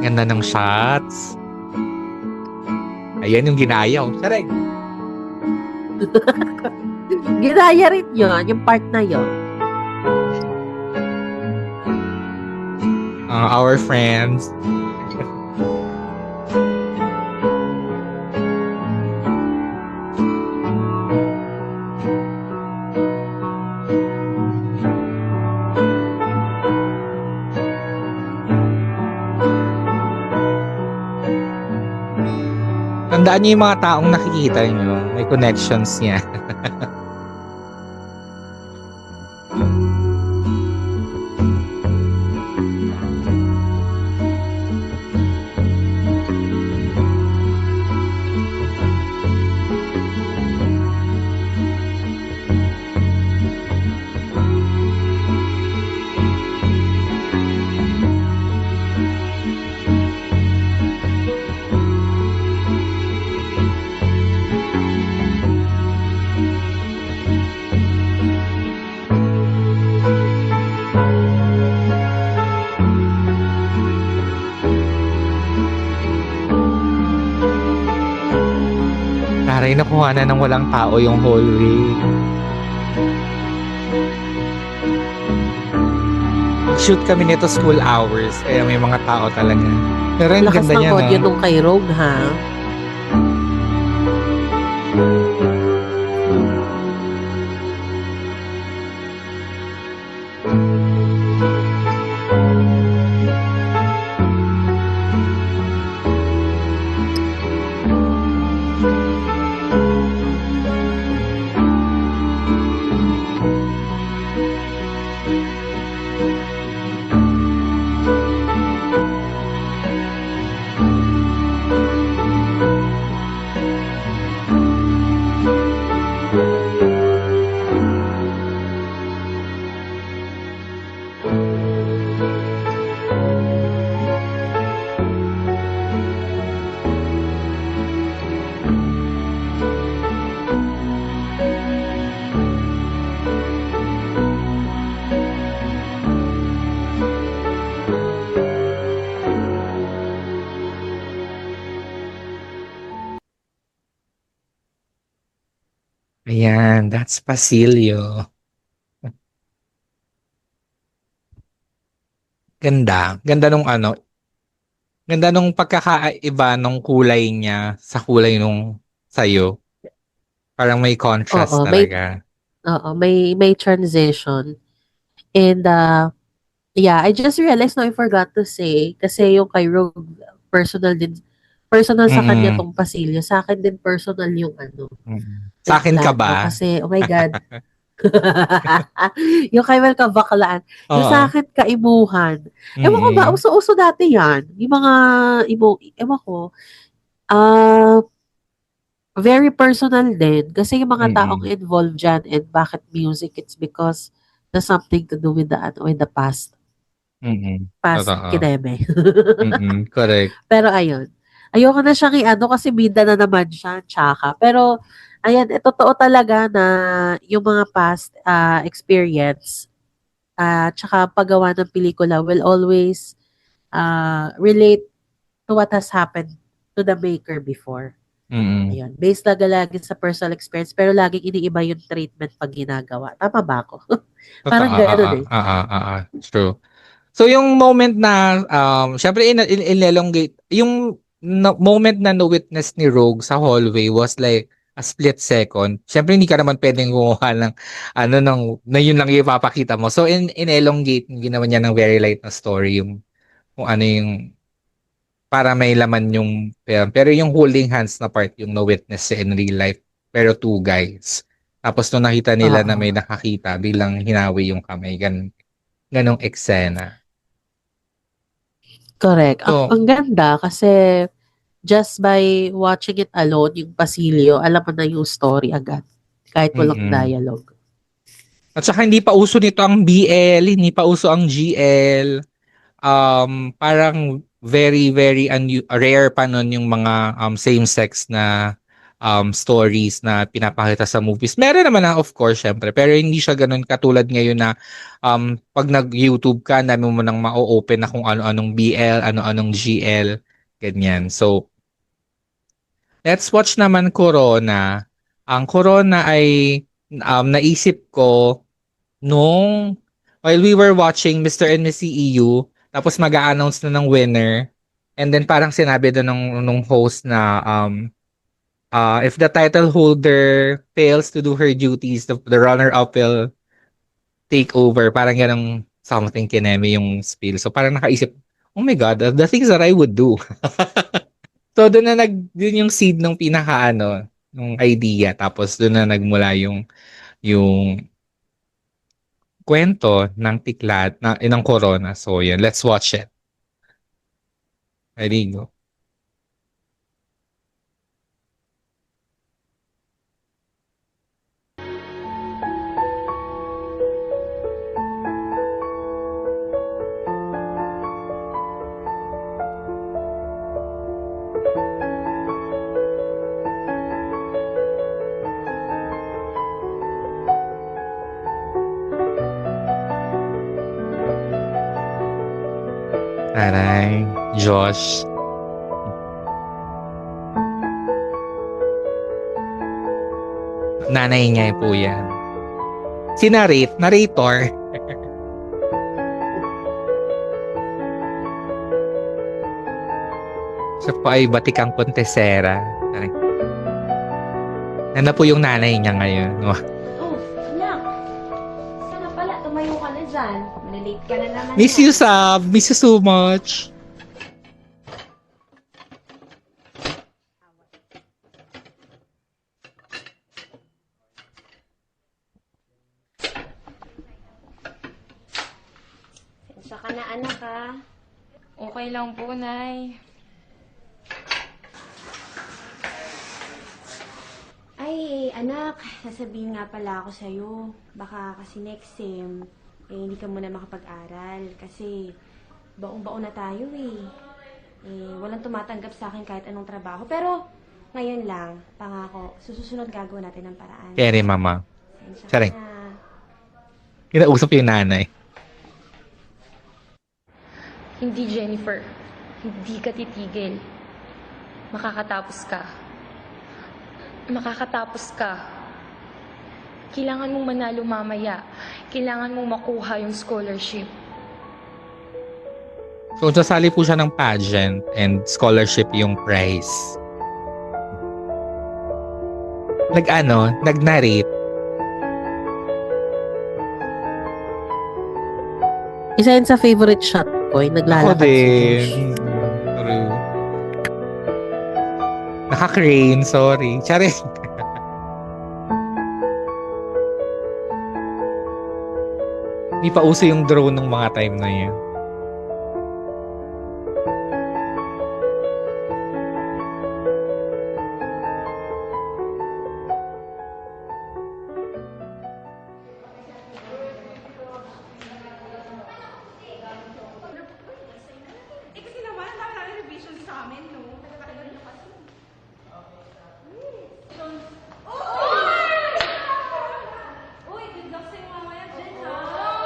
Ganda ng shots. Ayan yung ginaya. Sarek. Ginaya rin yun. Yung part na yun. Our friends. Tandaan niyo yung mga taong nakikita niyo. May connections niya. Taray, nakuha na ng walang tao yung hallway. Shoot kami nito school hours, kaya may mga tao talaga. Pero ang Lakas ganda ng niya, audio no? nung kay Rogue, ha? Ayan, that's Pasilio. Ganda. Ganda nung ano. Ganda nung pagkakaiba nung kulay niya sa kulay nung sayo. Parang may contrast Oo, talaga. may transition. And, yeah, I just realized I forgot to say, kasi yung kay Rogue, personal din, personal sa kanya Mm-mm. tong pasilyo. Sa akin din personal yung ano, Mm-mm. Sa akin ka eggplant, no? ba? Kasi, oh my God. Yung kay Mel Kabakalaan. Yung sa Oo. akin, kaibuhan. Ewan ko ba, Mm-mm. uso-uso dati yan. Yung mga, ewan ko, ah, very personal din. Kasi yung mga taong Mm-mm. involved dyan and bakit music, it's because there's something to do with the, ano, with the past. Mm-mm. Past Totoo. kineme. Mm-mm. Correct. Pero ayun. Ayoko na siyang i-ano kasi bida na naman siya, tsaka. Pero, ayan, totoo talaga na yung mga past experience tsaka paggawa ng pelikula will always relate to what has happened to the maker before. Mm-mm. Ayun. Based talaga lagi sa personal experience pero laging iniiba yung treatment pag ginagawa. Tama ba ako? Parang Totoo. gano'n eh. True. So yung moment na syempre in-elongate yung moment na na-witness ni Rogue sa hallway was like a split second. Syempre hindi ka naman pwedeng kumuha ng ano na yun lang yung ipapakita mo. So in-elongate ginawa niya ng very light na story yung kung ano yung para may laman yung film. Pero yung holding hands na part yung na-witness siya in real life. Pero two guys. Tapos nung nakita nila na may Oo. nakakita, biglang hinawi yung kamay. Ganong eksena. Correct. So, Ang ganda kasi just by watching it alone, yung pasilyo, alam mo na yung story agad. Kahit walang mm-mm. dialogue. At saka hindi pa uso nito ang BL, hindi pa uso ang GL. Parang very, very rare pa nun yung mga same-sex na stories na pinapakita sa movies. Meron naman na, of course, syempre. Pero hindi siya ganun katulad ngayon na pag nag-YouTube ka, dami mo nang ma-open na kung ano-anong BL, ano-anong GL, ganyan. So, let's watch naman Corona. Ang Corona ay naisip ko nung while we were watching Mr. and Miss EU, tapos mag-a-announce na ng winner. And then parang sinabi doon nung host na if the title holder fails to do her duties, the runner-up will take over. Parang ganong something kineme yung spiel. So parang nakaisip, oh my God, the things that I would do. So doon na yun yung seed ng pinaka nung idea. Tapos doon na nagmula yung kwento ng tiklat ng Corona. So yan, let's watch it. Ready, go. Aray, Josh. Nanay niya po yan. Si narrator. Siya po ay batikang kontesera. Yan na po yung nanay niya ngayon. Oh, anak. Sana pala, tumayo ka na dyan. Malilate ka na naman. Miss you, Sab. Miss you so much. Sensya ka na, anak, ha? Okay lang po, Nay. Ay, anak, sasabihin nga pala ako sa'yo. Baka kasi next sem, hindi ka muna makapag-aral. Kasi baong-baon na tayo, eh. Walang tumatanggap sa akin kahit anong trabaho. Pero, ngayon lang, pangako, susunod gagawin natin ng paraan. Kere, mama. Sensya ka Charing. na. Kinausap yung nanay. Hindi, Jennifer. Hindi ka titigil. Makakatapos ka. Makakatapos ka. Kailangan mong manalo mamaya. Kailangan mong makuha yung scholarship. So, sasali po siya ng pageant and scholarship yung prize. Nag-narrate. Isa yun sa favorite shot ko, yung Ako naglalakad si Josh. din. True. Naka-crane, sorry. Charing. Hindi pa uso yung drone ng mga time na yun. Kasi naman, ang dami namin revision sa amin, no? Uy, good luck sa'yo mamaya, Jen, ha?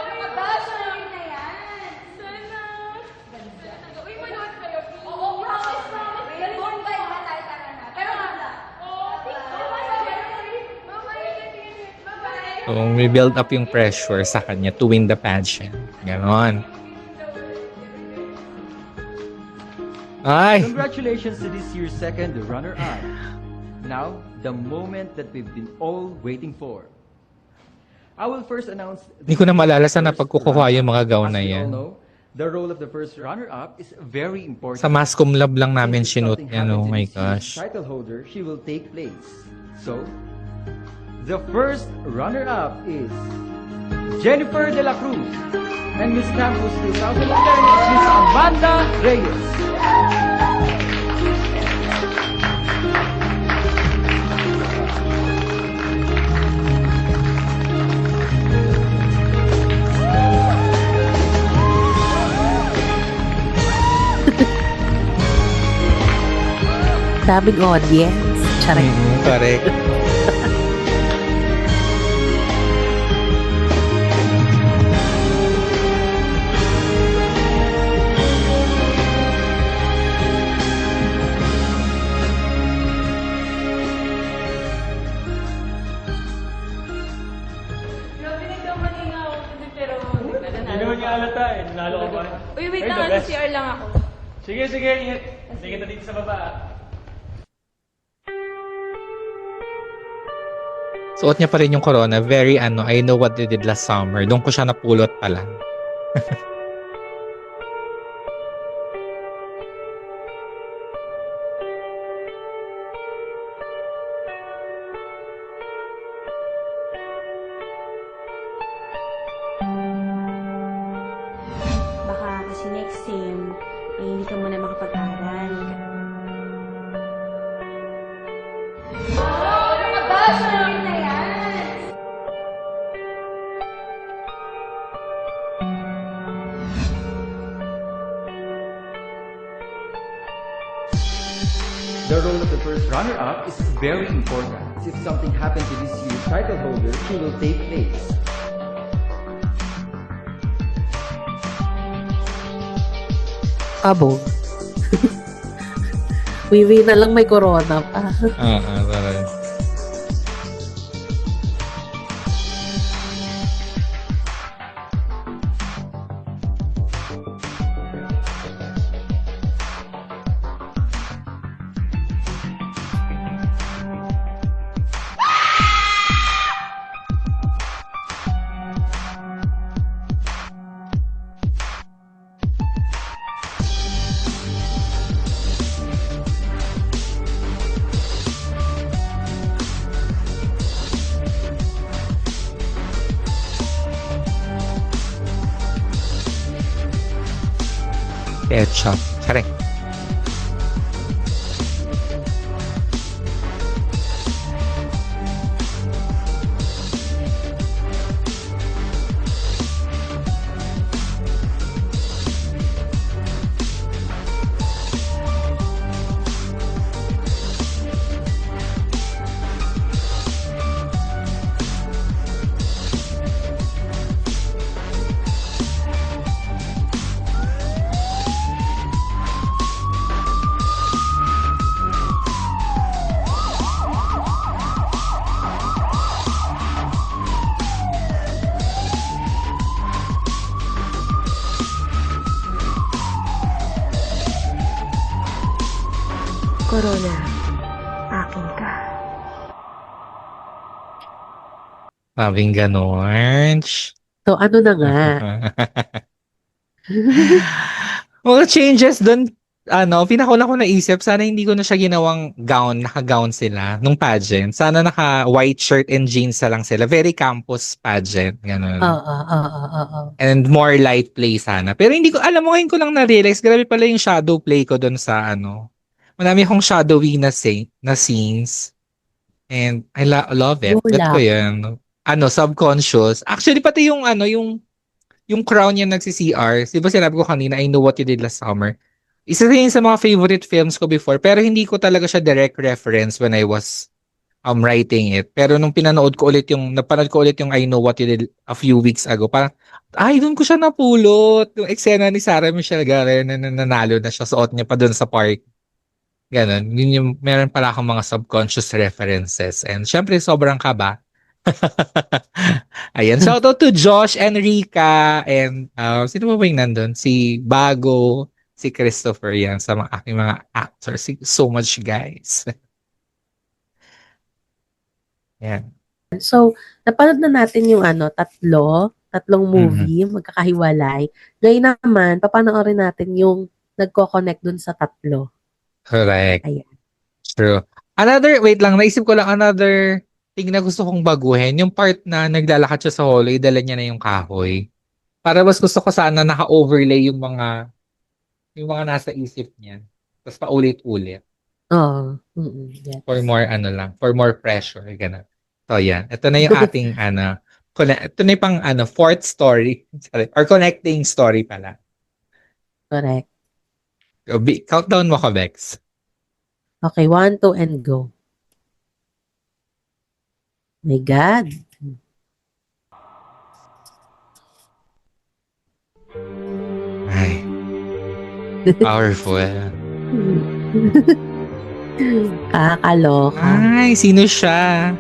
Ano ka ba? Sorry na yan. Sana. Uy, manood kayo, please. Oo, promise, promise. May born by naman tayo, tara na. Pero wala. Oo, bye-bye. So, may build up yung pressure sa kanya to win the pageant. Ganon. Ay! Congratulations to this year's second runner-up. Now, the moment that we've been all waiting for. I will first announce... Hindi ko na maalala saan na pagkukuha yung mga gown na As we yan. all know, the role of the first runner-up is very important. Sa Mascom Lab lang namin Since sinut something yan. Oh happens in my this year's gosh. title holder, she will take place. So, the first runner-up is Jennifer De La Cruz and Miss Campus 2010, Miss Amanda Reyes. Daming audience. Charing. Correct. Grabe nagkamali nga ako. Pero Hindi naman niya halata eh. Nalo ka pa rin. Uy, wait Ay, lang. the Ano best. CR lang ako. Sige, sige. Ingat. Sige kita dito sa baba ah. Suot niya pa rin yung corona. Very I know what they did last summer. Doon ko siya napulot pa lang. Baka kasi next sem, hindi ka muna makapag-aral. Ano ka ba? Sorry na yan. The role of the first runner-up is very important. If something happened to this year's title holder, she will take place. Pabog. Wiwi na lang may corona pa. Talaga. Ketchup. Charing. Corona, akin ka. Sabing ganon. So, ano na nga? Mga changes doon, pinakauna ko naisip, sana hindi ko na siya ginawang gown, naka-gown sila, nung pageant. Sana naka-white shirt and jeans na lang sila. Very campus pageant, ganun. Oo. And more light play sana. Pero hindi ko, alam mo, ngayon ko lang na-realize, grabe pala yung shadow play ko doon sa Marami akong shadowy na scenes. And I love it. Wala. Bet ko yan. Subconscious. Actually, pati yung crown niya nagsi-CR. Di ba sinabi ko kanina, I Know What You Did Last Summer. Isa rin sa mga favorite films ko before, pero hindi ko talaga siya direct reference when I was writing it. Pero nung napanood ko ulit yung I Know What You Did a few weeks ago, parang, doon ko siya napulot. Yung eksena ni Sarah Michelle Gellar na nanalo na siya, suot niya pa doon sa park. Ganon. Yun yung, meron pala akong mga subconscious references. And syempre, sobrang kaba. Ayan. Shout out to Josh and Rika. And sino ba yung nandun? Si Bago, si Christopher. Yan sa aking mga actors. So much, guys. Yan. So, napanood na natin yung tatlong movie, magkakahiwalay. Ngayon naman, papanoorin natin yung nagko-connect dun sa tatlo. Correct. Ayan. True. Wait lang, naisip ko lang another thing na gusto kong baguhin. Yung part na naglalakad siya sa hallway, dala niya na yung kahoy. Para mas gusto ko sana naka-overlay yung mga nasa isip niya. Tapos paulit-ulit. Oo. Yes. For more pressure. Ganun. So, yan. Ito na yung ating, ito na yung pang, fourth story. Sorry. Or connecting story pala. Correct. Countdown mo ko, Bex. Okay, 1, 2, and go. My God. Ay, powerful. Kakaloka. Ay, sino siya?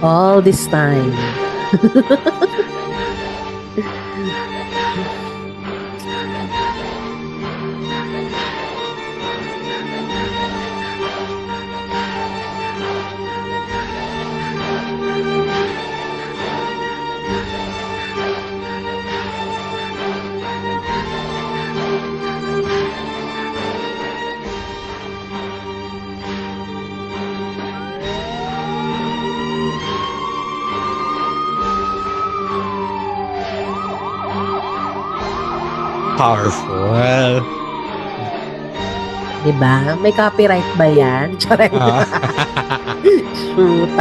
All this time. Powerful. Diba? May copyright ba yan? Chareng. Ah. Shoot.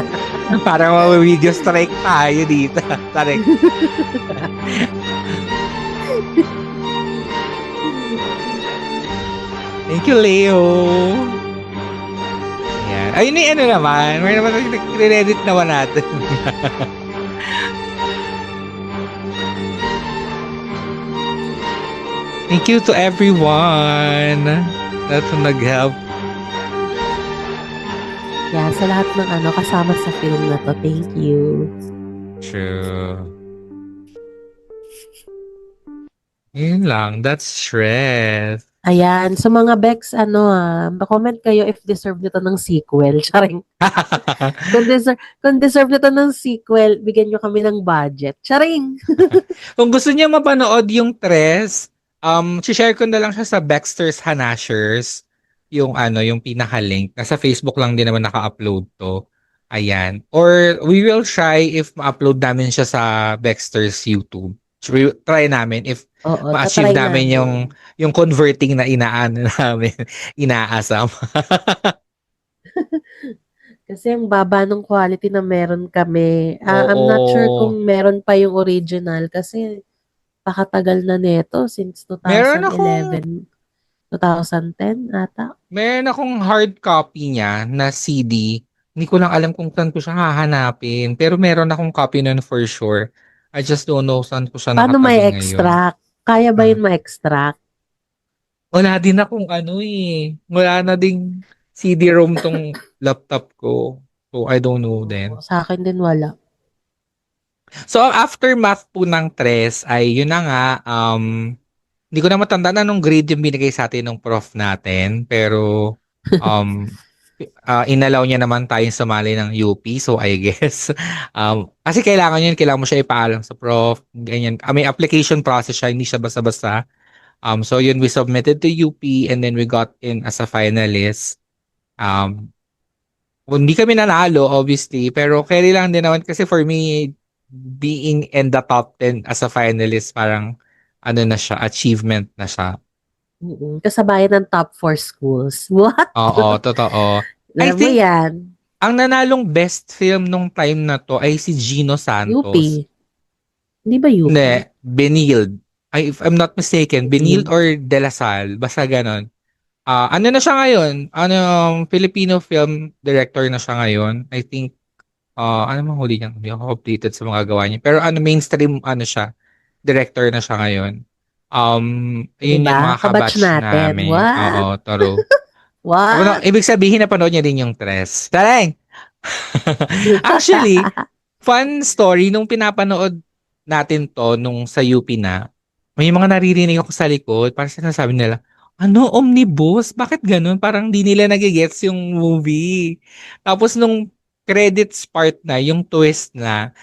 Parang ma-video strike tayo dito. Tarek. Thank you, Leo. Ayan. Ayun yung ano naman. May naman nag-credit naman natin. Thank you to everyone that nag-help. Yeah, sa lahat ng kasama sa film na to, thank you. True. Yun lang. That's stress. Ayan, sa mga Bex, comment kayo if deserve nito ng sequel. Charing. Kung deserve nito ng sequel, bigyan nyo kami ng budget. Charing. Kung gusto niya mapanood yung Tres, share ko na lang siya sa Baxter's Hanashers. Yung yung pinaka-link. Nasa Facebook lang din naman naka-upload to. Ayan. Or we will try if ma-upload namin siya sa Baxter's YouTube. Try namin if Oo, ma-achieve tatry namin yung converting na inaano namin, inaasam. Kasi ang baba ng quality na meron kami. I'm not sure Oo. kung meron pa yung original kasi pakatagal na neto since Meron 2011. 2010 ata. Meron akong hard copy niya na CD. Hindi ko lang alam kung saan ko siya hahanapin. Pero meron akong copy nun for sure. I just don't know saan ko siya Paano may nakatabi ngayon. extract? Kaya ba yun ma-extract? Wala din akong wala na ding CD-ROM tong laptop ko. So, I don't know din. Sa akin din wala. So, ang aftermath po ng Tres ay yun na nga, hindi ko na matandaan anong grade yung binigay sa atin ng prof natin. Pero, inalaw niya naman tayong sumali ng UP. So, I guess, kasi kailangan mo siya ipaalam sa prof. Ganyan. May application process siya, hindi siya basta-basta. So, yun, we submitted to UP and then we got in as a finalist. Hindi kami nanalo, obviously. Pero carry lang din naman kasi for me, being in the top 10 as a finalist, parang na siya, achievement na siya. Kasabayan ng top 4 schools. What? Oo, totoo. I Alam mo think yan. ang nanalong best film nung time na to ay si Gino Santos. UP. Hindi ba UP? Hindi, Benild. If I'm not mistaken, Benild or De La Salle, basta ganon. Ano na siya ngayon? Filipino film director na siya ngayon. I think, ano mang huli niya? Hindi ako updated sa mga gawa niya. Pero mainstream, siya. director na siya ngayon. Yun yung Diba? mga Kabatch kabatch natin. namin. Oo, What? true. What? Ibig sabihin, napanood niya din yung Tres. Tareng! Actually, fun story, nung pinapanood natin to nung sa UP na, may mga naririnig ako sa likod, parang sinasabi nila, ano, omnibus? Bakit ganun? Parang di nila nagigets yung movie. Tapos nung credits part na, yung twist na,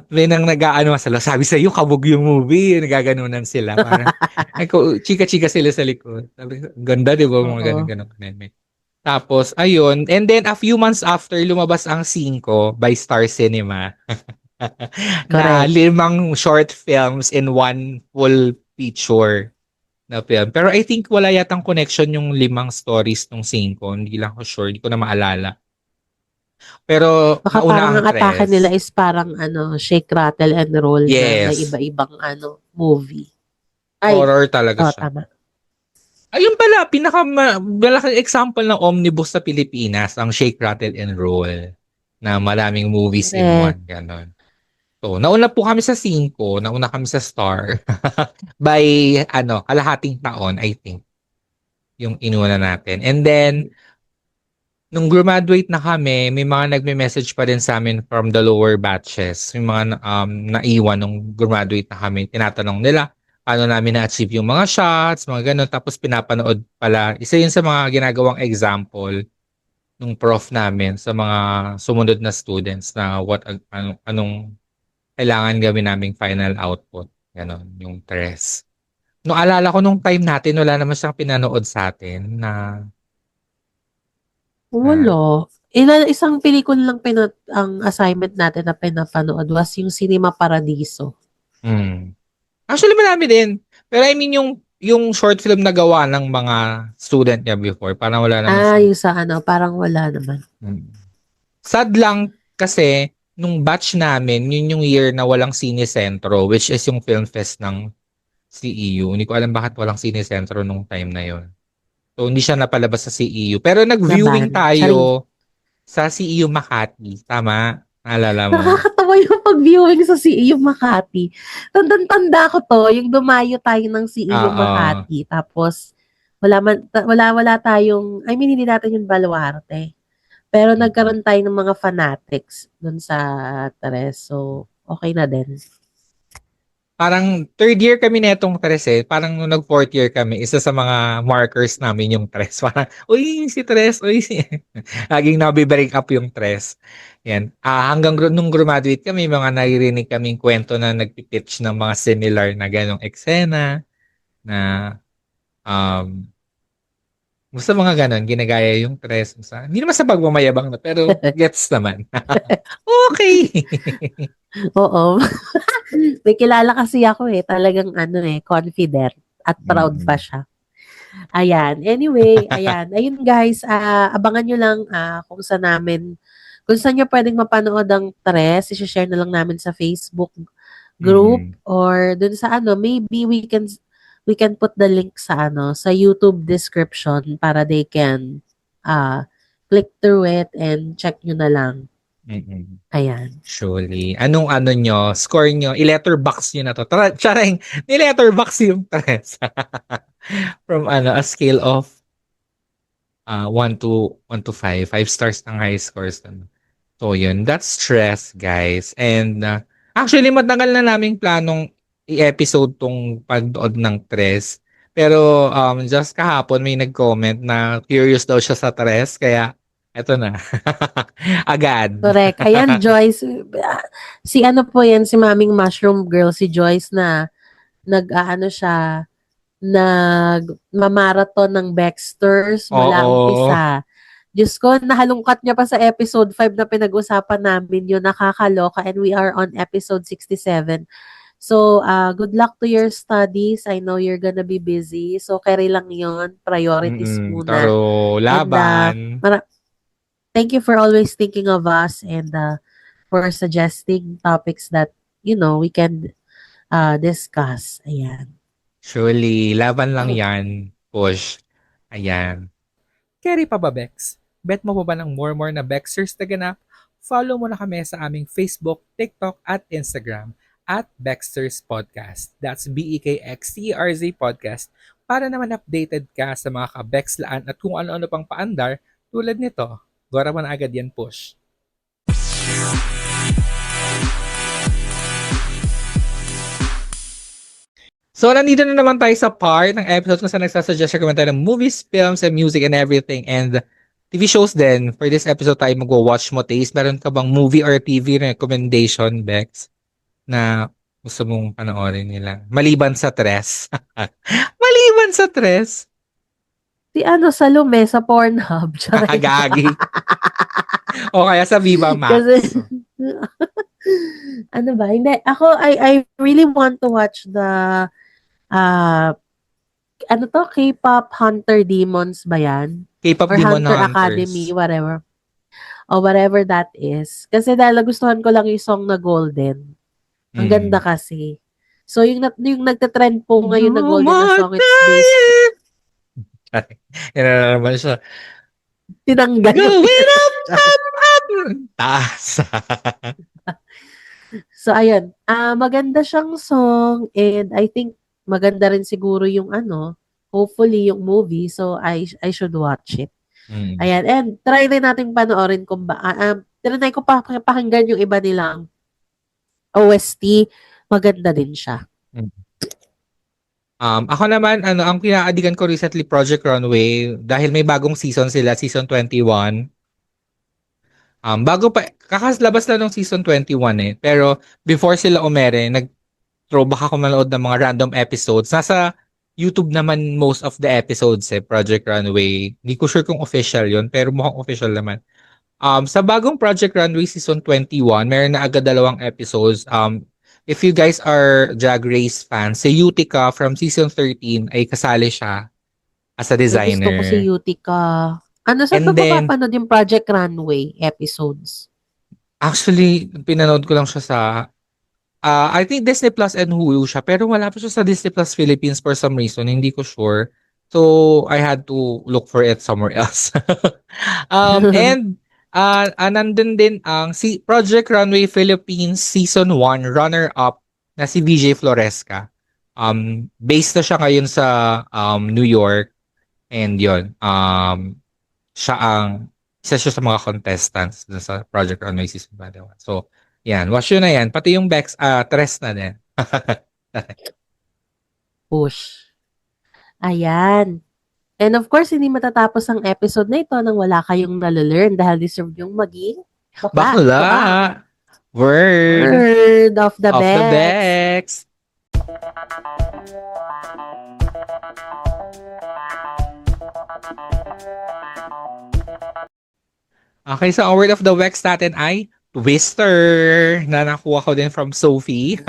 may nang nag-aano sila, sabi sa iyo, kabog yung movie, nagaganunan sila. Parang, chika-chika sila sa likod. Sabi, ganda, di ba? Mga Oo. ganun-ganun. Tapos, ayun. And then, a few months after, lumabas ang 5 by Star Cinema. Na Correct. 5 short films in one full feature na film. Pero I think wala yatang connection yung 5 stories nung 5. Hindi lang ko sure. Hindi ko na maalala. Pero, Baka nauna parang ang ang atake nila 3. is parang shake, rattle, and roll na may Yes. iba-ibang movie. Ay, Horror talaga siya. tama. Ayun pala, malaking example ng omnibus sa Pilipinas, ang Shake, Rattle, and Roll. Na maraming movies in Correct. one. Ganon. So, nauna po kami sa 5, nauna kami sa Star. By, kalahating taon, I think, yung inuna natin. And then, nung graduate na kami, may mga nagme-message pa din sa amin from the lower batches. Yung mga naiwan nung graduate na kami. Tinatanong nila, paano namin na-achieve yung mga shots, mga ganun. Tapos pinapanood pala. Isa yun sa mga ginagawang example nung prof namin sa mga sumunod na students na anong kailangan gawin naming final output. Ganon, yung tres. No, alala ko nung time natin, wala naman siyang pinanood sa atin na Wala. Isang pelikula lang ang assignment natin na pinapanood was yung Cinema Paradiso. Actually, marami din. Pero I mean, yung short film na gawa ng mga student niya before, parang wala naman siya. Yung sa parang wala naman. Sad lang kasi, nung batch namin, yun yung year na walang Cinesentro, which is yung film fest ng CEU. Hindi ko alam bakit walang Cinesentro nung time na yun. So, hindi siya napalabas sa CEU. Pero nag-viewing Naban. tayo sa CEU Makati. Tama? Naalala mo? Nakakatawa yung pag-viewing sa CEU Makati. Tanda ko to, yung dumayo tayo ng CEU Oo. Makati. Tapos, wala tayong, I mean, hindi natin yung baluarte. Pero nagkaroon tayo ng mga fanatics dun sa Tres. So, okay na din. Parang third year kami netong Tres eh. Parang nung nag-fourth year kami, isa sa mga markers namin yung Tres. Parang, uy, si Tres, uy, si... Laging nabibreak up yung Tres. Yan. Hanggang nung graduate kami, mga naririnig kaming kwento na nagpipitch ng mga similar na ganong eksena na basta mga ganon, ginagaya yung Tres. Hindi naman sa pagmamayabang na, pero gets naman. Okay. Oo. May kilala kasi ako talagang confident at proud pa siya. Ayan. Anyway, ayan. Ayun guys, abangan nyo lang kung saan nyo pwedeng mapanood ang Tres. I-share na lang namin sa Facebook group or dun sa maybe we can put the link sa sa YouTube description para they can click through it and check nyo na lang. Ayan. Surely. Anong nyo, score nyo, i-letterbox nyo na to. Charing, ni-letterbox yung Tres. From a scale of 1 to 5. 5 stars ng high scores. So yun, that's Stress, guys. And actually, matagal na naming planong i-episode tong pagdood ng Tres. Pero just kahapon may nag-comment na curious daw siya sa Tres. Kaya, eto na. Agad. Correct. Ayan, Joyce. Si po yan, si Maming Mushroom Girl, si Joyce na nagmamarathon ng Baxters mula umpisa. Diyos ko, nahalungkat niya pa sa episode 5 na pinag-usapan namin yun. Nakakaloka and we are on episode 67. So, good luck to your studies. I know you're gonna be busy. So, carry lang yun. Priorities muna. Taro, laban. And, thank you for always thinking of us and for suggesting topics that, we can discuss. Ayan. Surely, laban lang yan. Push. Ayan. Carry pa ba, Bex? Bet mo pa ba ng more na Bexers na ganap? Follow mo na kami sa aming Facebook, TikTok at Instagram. at Bexter's Podcast. That's BEKXTERZ Podcast para naman updated ka sa mga kabexlaan at kung ano-ano pang paandar tulad nito. Gora mo na agad yan, push. So, nandito na naman tayo sa part ng episode kung saan nagsasuggest siya tayo ng movies, films, and music and everything. And TV shows din. For this episode tayo mag-watch mo taste. Meron ka bang movie or TV recommendation, Bex, na gusto mong panoorin nila? Maliban sa Tres. Maliban sa Tres. Si Salome sa Pornhub. Charay. Gagi. O kaya sa Viva Max. Kasi, ano ba? Hindi. Ako, I really want to watch the, K-pop Hunter Demons ba yan? K-pop Or Demon Hunter Hunters. Academy, whatever. O whatever that is. Kasi dahil nagustuhan ko lang yung song na Golden. Ang ganda kasi. So, yung nagtatrend po ngayon na Golden na song, it's based. Yan na naman siya. Tinanggal. Going up, up, up. Taas. So, ayun. Maganda siyang song and I think maganda rin siguro yung hopefully yung movie. So, I should watch it. Ayan. And try rin natin panoorin kung trinay ko pakinggan yung iba nilang OST. Maganda din siya. Ako naman, ang kinaadikan ko recently, Project Runway, dahil may bagong season sila, season 21. Bago pa, kakaslabas lang ng season 21 eh. Pero before sila umere, nag-throwback ako manood ng mga random episodes. Nasa YouTube naman most of the episodes eh, Project Runway. Hindi ko sure kung official yon pero mukhang official naman. Sa bagong Project Runway season 21, meron na agad 2 episodes. If you guys are Drag Race fans, si Utica from season 13 ay kasali siya as a designer. Gusto ko si Utica. Saan And ba then- mapapanood yung Project Runway episodes? Actually, pinanood ko lang siya sa I think Disney Plus and Hulu siya, pero wala pa siya sa Disney Plus Philippines for some reason, hindi ko sure. So, I had to look for it somewhere else. And nandun din ang Project Runway Philippines Season 1 runner-up na si VJ Floresca. Based na siya ngayon sa New York. And yun, isa siya sa mga contestants dun sa Project Runway Season 1. So, yan. Watch yun na yan. Pati yung Bex, Tres na din. Push. Ayan. And of course, hindi matatapos ang episode na ito nang wala kayong nalalearn dahil deserve yung maging Bakla! Word! Word of the Of the best. Bex! Okay, so ang word of the Wex natin ay Twister na nakuha ko din from Sophie.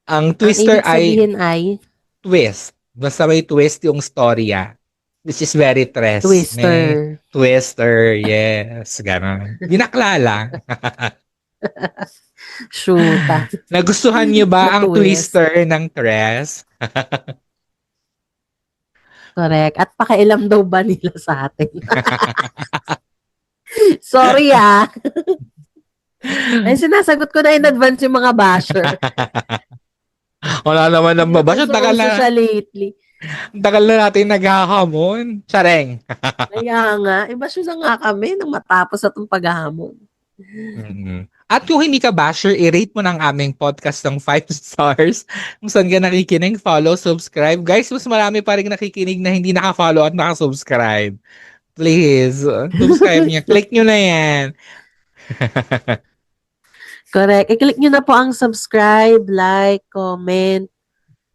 Ang Twister Ang ibig sabihin ay twist. Basta may twist yung storya. Which is very tres. Twister. Twister, yes. Ganon. Binakla lang. Shoota. Nagustuhan niyo ba ang Twist. Twister ng tres? Correct. At pakialam daw ba nila sa atin? Sorry Ay, sinasagot ko na in advance yung mga basher. Wala naman ng babash. So, Tagal siya lately. na natin naghahamon. Sareng. Kaya nga, basher na nga kami nang matapos itong paghahamon. At kung hindi ka basher, i-rate mo ng aming podcast ng 5 stars. Kung saan ka nakikinig, follow, subscribe. Guys, mas marami pa rin nakikinig na hindi naka-follow at naka-subscribe. Please, subscribe niyo. Click nyo na yan. Correct. I-click nyo na po ang subscribe, like, comment.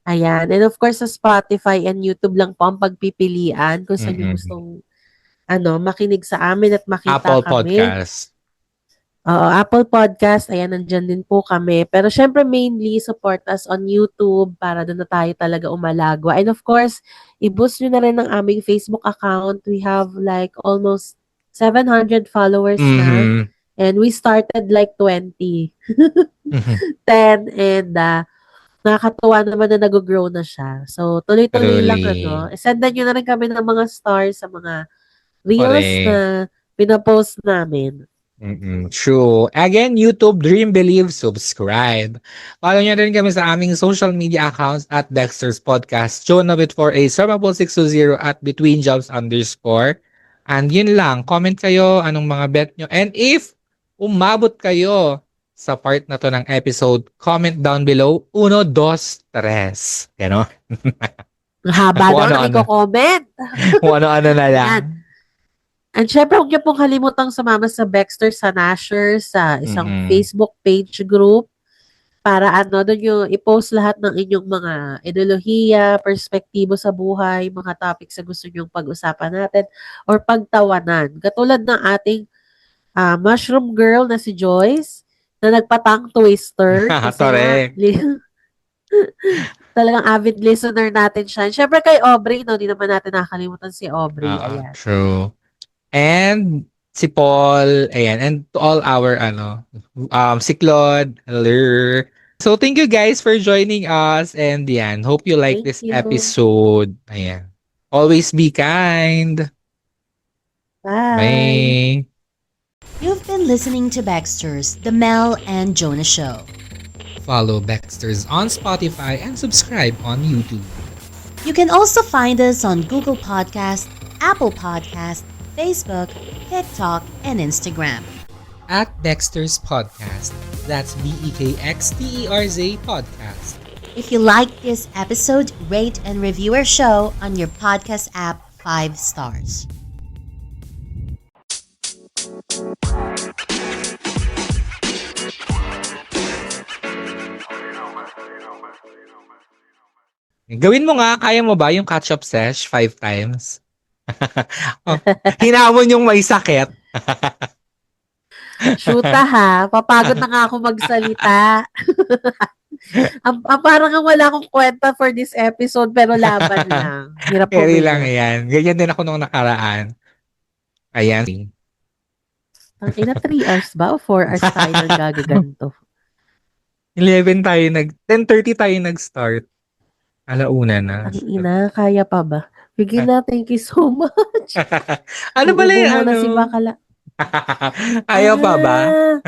Ayan. And of course, sa Spotify and YouTube lang po ang pagpipilian kung saan nyo gustong makinig sa amin at makita Apple kami. Podcast. Apple Podcast, ayan, nandyan din po kami. Pero syempre, mainly, support us on YouTube para doon na tayo talaga umalagwa. And of course, i-boost nyo na rin ang aming Facebook account. We have like almost 700 followers na. And we started like 20. 10 and nakakatuwa naman na nag-grow na siya. So, tuloy-tuloy lang Sendan nyo na rin kami ng mga stars sa mga reels Correct. na pinapost namin. True. Again, YouTube, Dream, Believe, subscribe. Follow nyo rin kami sa aming social media accounts at Dexter's Podcast, Jonah with 4A, Sermable620 at BetweenJobs_. And yun lang, comment kayo anong mga bet nyo. And if umabot kayo sa part na to ng episode, comment down below, 1, 2, 3. Gano? Ang haba Kung daw ano-ano. na i-comment. Kung ano-ano na lang. Yan. And syempre, huwag niyo pong kalimutang sumama sa Baxter sa Nashers, sa isang Facebook page group para doon yung i-post lahat ng inyong mga ideolohiya, perspektibo sa buhay, mga topics na gusto niyong pag-usapan natin or pagtawanan. Katulad ng ating mushroom girl na si Joyce na nagpatang twister. Kasi Correct. talagang avid listener natin siya. Syempre kay Aubrey, hindi naman natin nakakalimutan si Aubrey. Ayan. True. And si Paul, ayan, and to all our si Claude, hello. So thank you guys for joining us, and yan, hope you like Thank this you. episode. Ayan. Always be kind. Bye. You've been listening to Baxter's The Mel and Jonah Show. Follow Baxter's on Spotify and subscribe on YouTube. You can also find us on Google Podcast, Apple Podcast, Facebook, TikTok, and Instagram. At Dexter's Podcast. That's BEKXTERZ Podcast. If you like this episode, rate and review our show on your podcast app 5 stars. Gawin mo nga, kaya mo ba yung catch-up sesh 5 times? Hinamon yung may sakit. Shoota ha. Papagod na nga ako magsalita. Parang nga wala akong kwenta for this episode pero laban lang. Hirap po. Carry lang yan. Ganyan din ako nung nakaraan. Ayan. Ang ina 3 hours ba o 4 hours tayo nagagaganto? 11 tayo 10:30 tayo nag-start. Alauna na. Ang ina, kaya pa ba? Regina, thank you so much. Ano pala Uubo yan? na si Bakala. Ayaw pa ba? Ah,